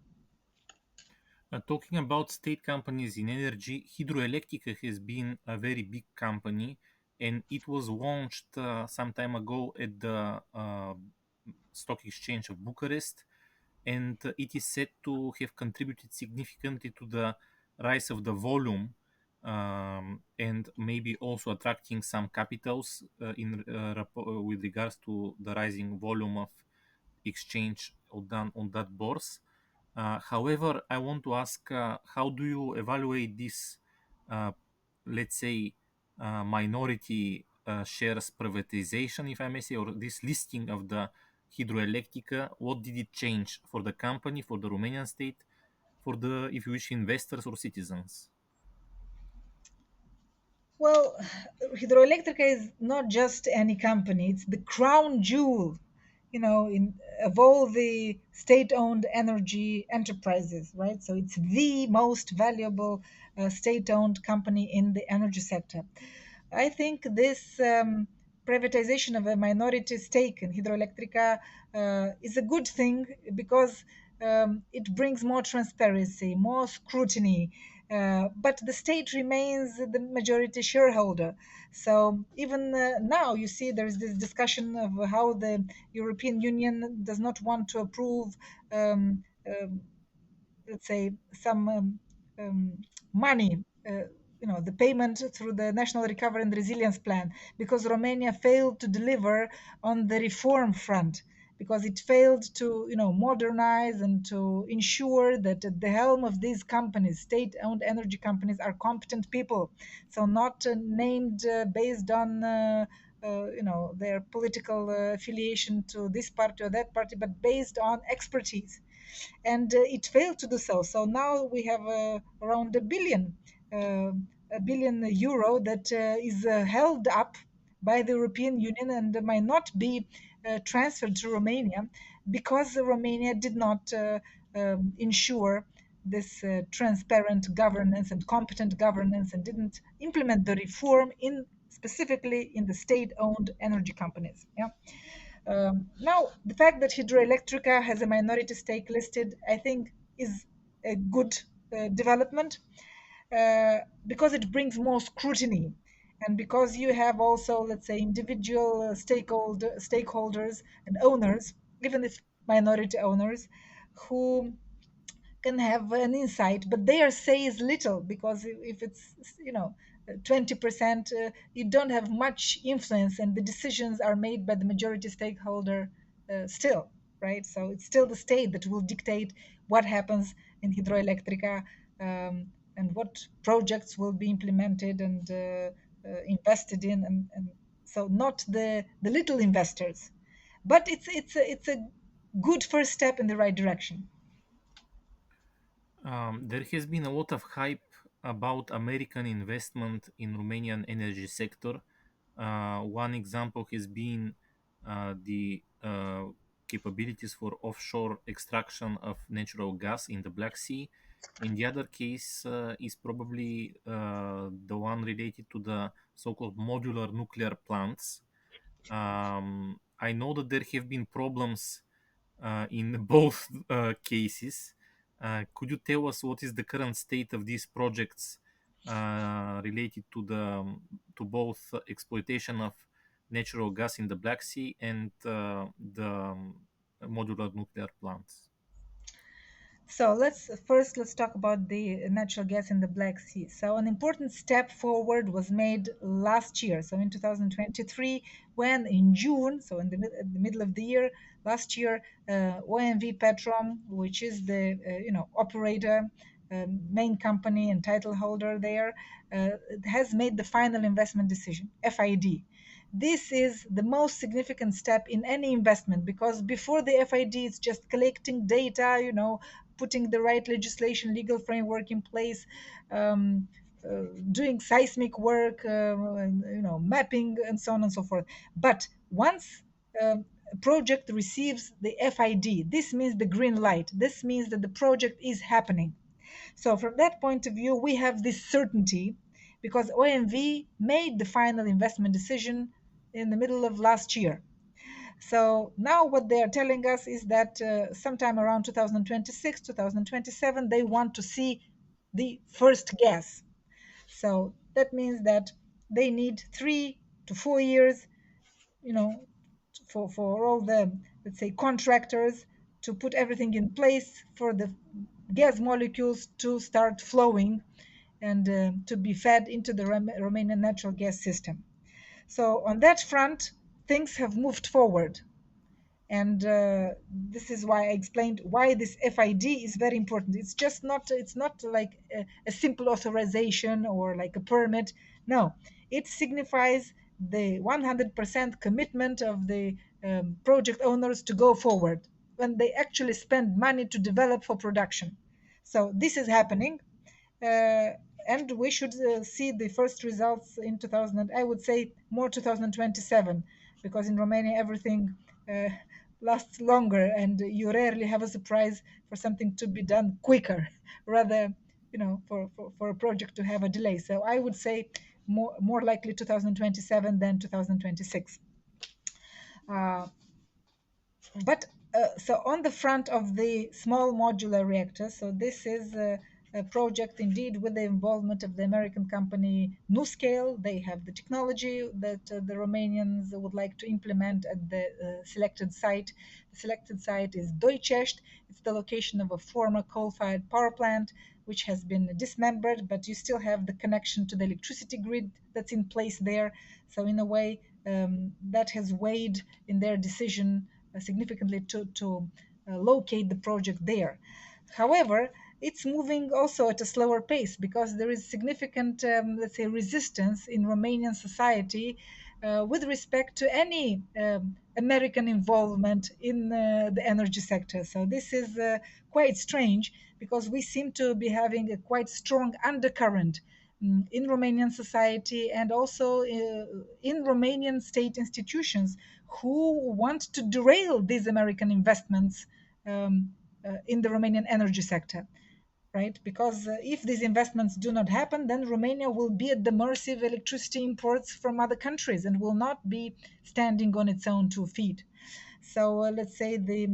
Talking about state companies in energy, Hidroelectrica has been a very big company, and it was launched some time ago at the stock exchange of Bucharest, and it is said to have contributed significantly to the rise of the volume, and maybe also attracting some capitals with regards to the rising volume of exchange on that bourse. However, I want to ask, how do you evaluate this, uh, let's say, minority shares privatization, if I may say, or this listing of the Hidroelectrica? What did it change for the company, for the Romanian state, for the, if you wish, investors or citizens? Well, Hidroelectrica is not just any company, it's the crown jewel, of all the state-owned energy enterprises, right? So it's the most valuable state-owned company in the energy sector. I think this privatization of a minority stake in Hidroelectrica is a good thing, because it brings more transparency, more scrutiny, but the state remains the majority shareholder. So even now, you see, there is this discussion of how the European Union does not want to approve, let's say, some money. The payment through the National Recovery and Resilience Plan, because Romania failed to deliver on the reform front, because it failed to modernize and to ensure that at the helm of these companies, state-owned energy companies, are competent people, so not named based on their political affiliation to this party or that party, but based on expertise. And it failed to do so. So now we have around uh, a billion euro that is held up by the European Union and might not be transferred to Romania, because Romania did not ensure this transparent governance and competent governance, and didn't implement the reform in specifically in the state-owned energy companies. Yeah. Now, the fact that Hidroelectrica has a minority stake listed, I think, is a good development, because it brings more scrutiny, and because you have also, let's say, individual stakeholders and owners, even if minority owners, who can have an insight, but their say is little, because if it's 20%, you don't have much influence, and the decisions are made by the majority stakeholder still, right? So it's still the state that will dictate what happens in Hidroelectrica, and what projects will be implemented and invested in, and so not the little investors. But it's a good first step in the right direction. There has been a lot of hype about American investment in Romanian energy sector. One example has been the capabilities for offshore extraction of natural gas in the Black Sea. In the other case is probably the one related to the so-called modular nuclear plants. I know that there have been problems in both cases. Could you tell us what is the current state of these projects related to the to both exploitation of natural gas in the Black Sea and the modular nuclear plants? So let's talk about the natural gas in the Black Sea. So an important step forward was made last year. So in 2023, when in June, so in the middle of the year last year, OMV Petrom, which is the operator, main company and title holder there, has made the final investment decision, FID. This is the most significant step in any investment, because before the FID, it's just collecting data, putting the right legislation, legal framework in place, doing seismic work, mapping, and so on and so forth. But once a project receives the FID, this means the green light. This means that the project is happening. So from that point of view, we have this certainty, because OMV made the final investment decision in the middle of last year. So now what they are telling us is that sometime around 2026, 2027, they want to see the first gas. So that means that they need 3 to 4 years, you know, for all the, let's say, contractors to put everything in place for the gas molecules to start flowing and to be fed into the Romanian natural gas system. So on that front, things have moved forward. And this is why I explained why this FID is very important. It's not like a simple authorization or like a permit. No, it signifies the 100% commitment of the project owners to go forward when they actually spend money to develop for production. So this is happening, uh, and we should see the first results in 2000. I would say more 2027, because in Romania everything lasts longer, and you rarely have a surprise for something to be done quicker, rather, for a project to have a delay. So I would say more likely 2027 than 2026. Uh, but so on the front of the small modular reactor, so this is a project indeed with the involvement of the American company NuScale. They have the technology that the Romanians would like to implement at the selected site. The selected site is Doicești. It's the location of a former coal-fired power plant, which has been dismembered, but you still have the connection to the electricity grid that's in place there. So in a way, that has weighed in their decision significantly to locate the project there. However, it's moving also at a slower pace, because there is significant, let's say, resistance in Romanian society with respect to any American involvement in the energy sector. So this is quite strange, because we seem to be having a quite strong undercurrent in Romanian society, and also in Romanian state institutions, who want to derail these American investments in the Romanian energy sector, right? Because if these investments do not happen, then Romania will be at the mercy of electricity imports from other countries and will not be standing on its own 2 feet. So let's say the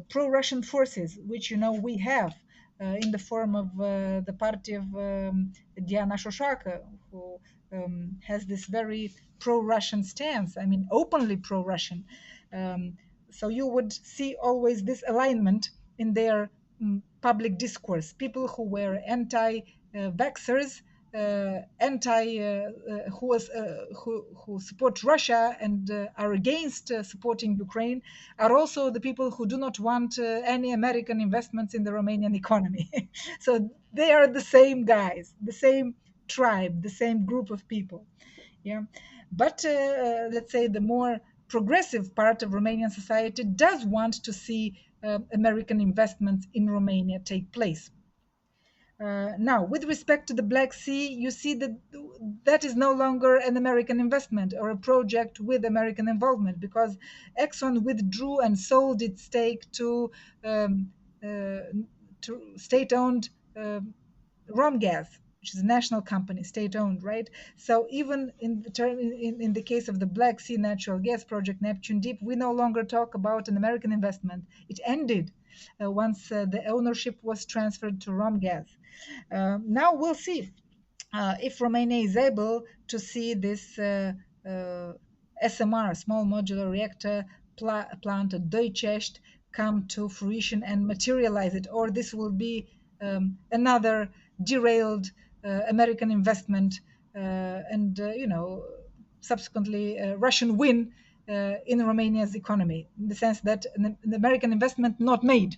pro-Russian forces, which we have in the form of the party of Diana Șoșoacă, who has this very pro-Russian stance. I mean, openly pro-Russian. So you would see always this alignment in their public discourse, people who were anti-vaxxers, who support Russia and are against supporting Ukraine, are also the people who do not want any American investments in the Romanian economy. So they are the same guys, the same tribe, the same group of people. Yeah, but let's say the more progressive part of Romanian society does want to see American investments in Romania take place. Now, with respect to the Black Sea, you see that that is no longer an American investment or a project with American involvement, because Exxon withdrew and sold its stake to state-owned Romgaz, which is a national company, state-owned, right? So even in the case of the Black Sea natural gas project, Neptune Deep, we no longer talk about an American investment. It ended once the ownership was transferred to Romgaz. Now we'll see if Romania is able to see this SMR, small modular reactor plant at Doicești, come to fruition and materialize it, or this will be another derailed American investment and subsequently Russian win in Romania's economy, in the sense that an American investment not made.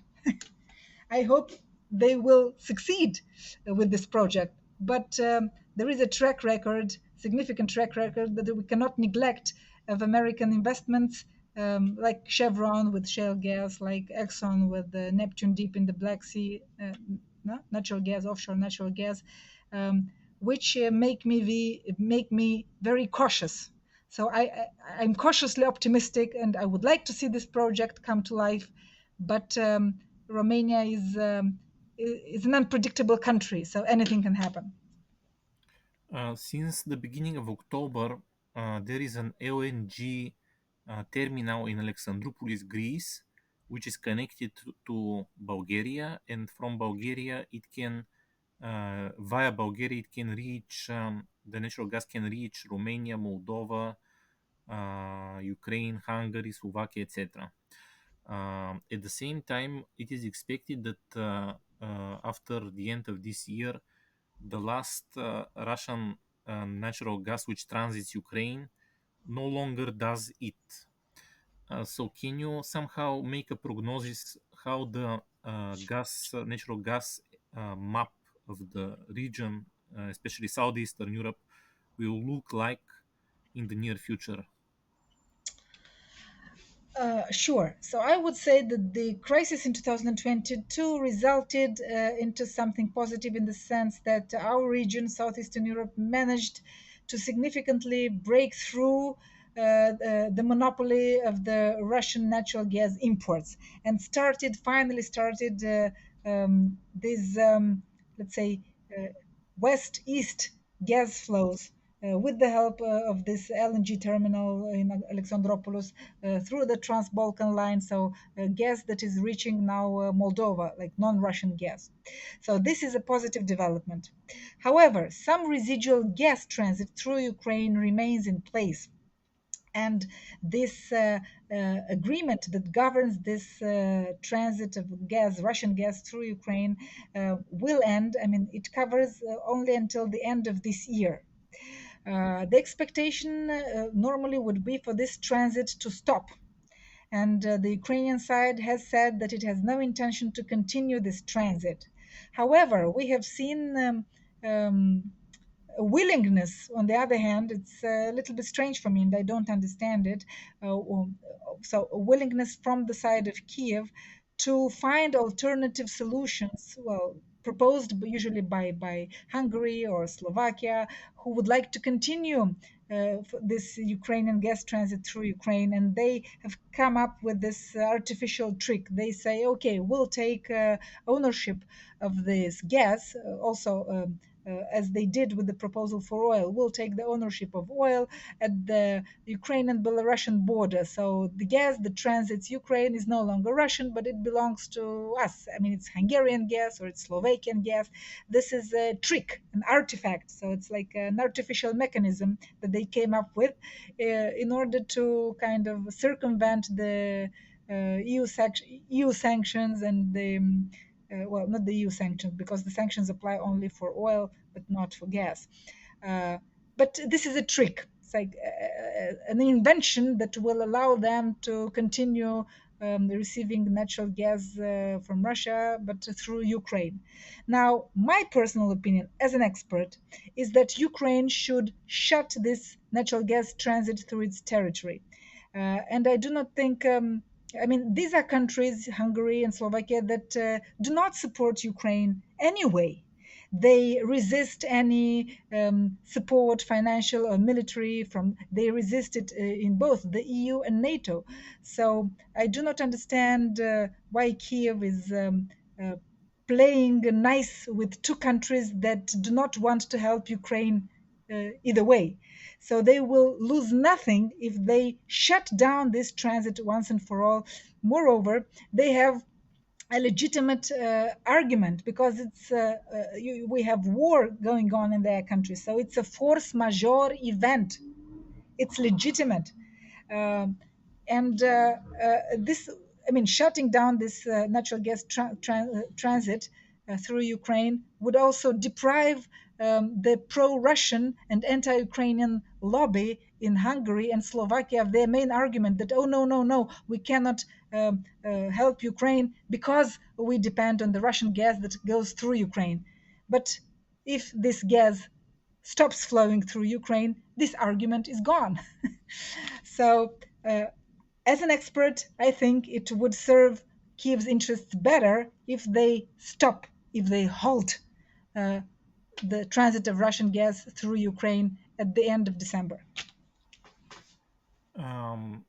I hope they will succeed with this project. But there is a track record, significant track record, that we cannot neglect of American investments, like Chevron with shale gas, like Exxon with the Neptune Deep in the Black Sea, natural gas, offshore natural gas, which make me very cautious. So I'm cautiously optimistic, and I would like to see this project come to life. But Romania is an unpredictable country, so anything can happen. Since the beginning of October, there is an LNG terminal in Alexandroupolis, Greece, which is connected to Bulgaria, and from Bulgaria it can, via Bulgaria, it can reach the natural gas can reach Romania, Moldova, Ukraine, Hungary, Slovakia, etc. At the same time, it is expected that after the end of this year, the last Russian natural gas which transits Ukraine no longer does it. So, can you somehow make a prognosis how the natural gas map of the region, especially southeastern Europe, will look like in the near future? Sure. So I would say that the crisis in 2022 resulted into something positive, in the sense that our region, Southeastern Europe, managed to significantly break through the monopoly of the Russian natural gas imports, and finally started these, let's say, west-east gas flows with the help of this LNG terminal in Alexandroupolis through the Trans-Balkan line, so gas that is reaching now Moldova, like non-Russian gas. So this is a positive development. However, some residual gas transit through Ukraine remains in place. And this agreement that governs this transit of gas, Russian gas through Ukraine, will end. I mean, it covers only until the end of this year. The expectation normally would be for this transit to stop. And the Ukrainian side has said that it has no intention to continue this transit. However, we have seen a willingness, on the other hand, it's a little bit strange for me and I don't understand it. So, a willingness from the side of Kiev to find alternative solutions, well, proposed usually by Hungary or Slovakia, who would like to continue this Ukrainian gas transit through Ukraine, and they have come up with this artificial trick. They say, okay, we'll take ownership of this gas, also as they did with the proposal for oil. We'll take the ownership of oil at the Ukrainian Belarusian border. So the gas that transits Ukraine is no longer Russian, but it belongs to us. I mean, it's Hungarian gas or it's Slovakian gas. This is a trick, an artifact. So it's like an artificial mechanism that they came up with in order to kind of circumvent the EU sanctions and the well, not the EU sanctions, because the sanctions apply only for oil, but not for gas. But this is a trick. It's like an invention that will allow them to continue receiving natural gas from Russia, but through Ukraine. Now, my personal opinion as an expert is that Ukraine should shut this natural gas transit through its territory. And I do not think, I mean, these are countries, Hungary and Slovakia, that do not support Ukraine anyway. They resist any support, financial or military, from. They resist it in both the EU and NATO. So I do not understand why Kiev is playing nice with two countries that do not want to help Ukraine either way. So they will lose nothing if they shut down this transit once and for all. Moreover, they have a legitimate argument, because we have war going on in their country, so it's a force majeure event. It's legitimate. And this, I mean, shutting down this natural gas transit through Ukraine would also deprive the pro-Russian and anti-Ukrainian lobby in Hungary and Slovakia of their main argument that, oh, no, no, no, we cannot help Ukraine because we depend on the Russian gas that goes through Ukraine. But if this gas stops flowing through Ukraine, this argument is gone. So, as an expert, I think it would serve Kiev's interests better if they stop, if they halt the transit of Russian gas through Ukraine at the end of December. Um,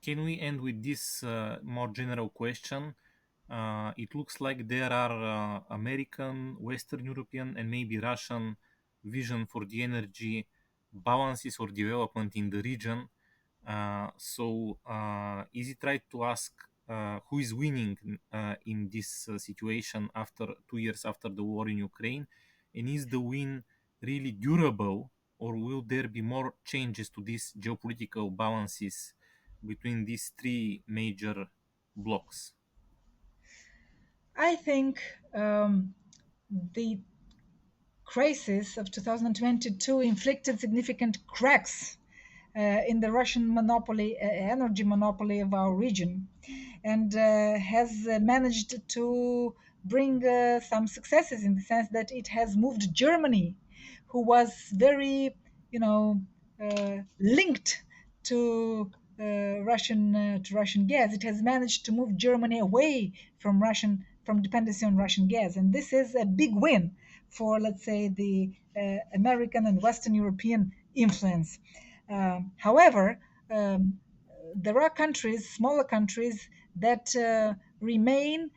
can we end with this more general question? It looks like there are American, Western European, and maybe Russian vision for the energy balances or development in the region. So, is it right to ask who is winning in this situation after 2 years after the war in Ukraine? And is the win really durable, or will there be more changes to these geopolitical balances between these three major blocks? I think the crisis of 2022 inflicted significant cracks in the Russian monopoly, energy monopoly of our region, and has managed to bring some successes, in the sense that it has moved Germany, who was very, linked to Russian gas. It has managed to move Germany away from dependency on Russian gas, and this is a big win for, let's say, the American and Western European influence. However, there are countries, smaller countries, that remain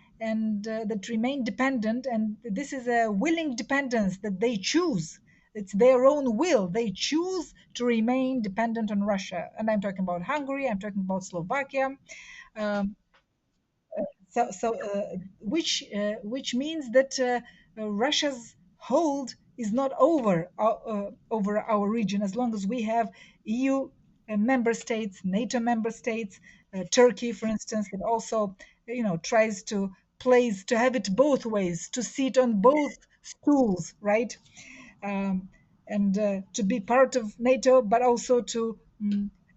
dependent, and this is a willing dependence that they choose. It's their own will. They choose to remain dependent on Russia, and I'm talking about Hungary. I'm talking about Slovakia. Um, which means that Russia's hold is not over our region, as long as we have EU member states, NATO member states, Turkey, for instance, that also tries to have it both ways, to sit on both stools, right? Um, and to be part of NATO, but also to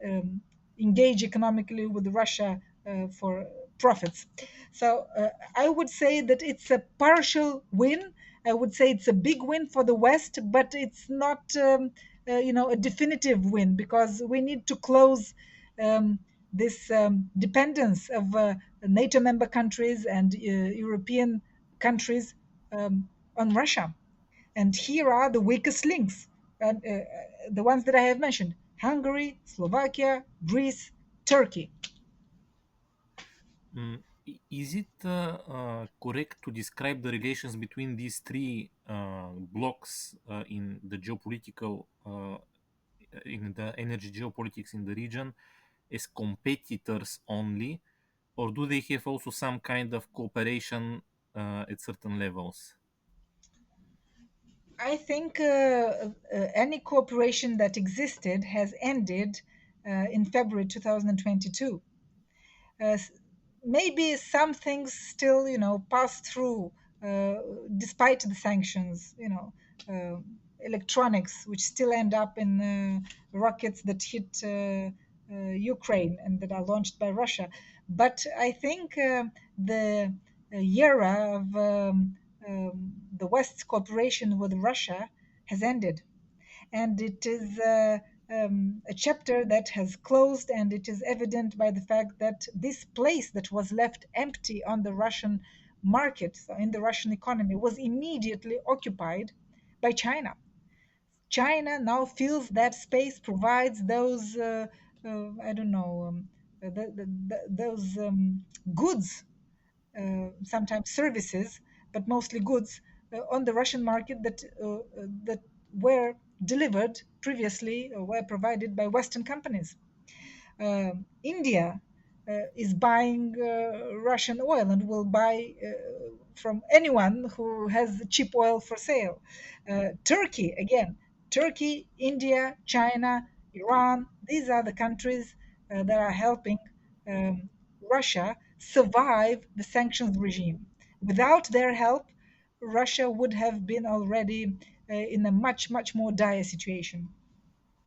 um, engage economically with Russia for profits. So I would say that it's a partial win. I would say it's a big win for the West, but it's not, a definitive win, because we need to close this dependence of NATO member countries and European countries on Russia. And here are the weakest links, the ones that I have mentioned: Hungary, Slovakia, Greece, Turkey. Is it correct to describe the relations between these three blocks in the geopolitical, in the energy geopolitics in the region, as competitors only, or do they have also some kind of cooperation at certain levels? I think any cooperation that existed has ended in February 2022. Uh, maybe some things still, pass through despite the sanctions. Electronics, which still end up in rockets that hit Ukraine and that are launched by Russia. But I think the era of the West's cooperation with Russia has ended, and it is a chapter that has closed, and it is evident by the fact that this place that was left empty on the Russian market, so in the Russian economy, was immediately occupied by China. China now feels that space provides those, I don't know, those goods, sometimes services, but mostly goods, on the Russian market that were delivered previously or were provided by Western companies. India is buying Russian oil and will buy from anyone who has cheap oil for sale. Turkey, again, Turkey, India, China, Iran, these are the countries that are helping Russia survive the sanctions regime. Without their help, Russia would have been already in a much, much more dire situation.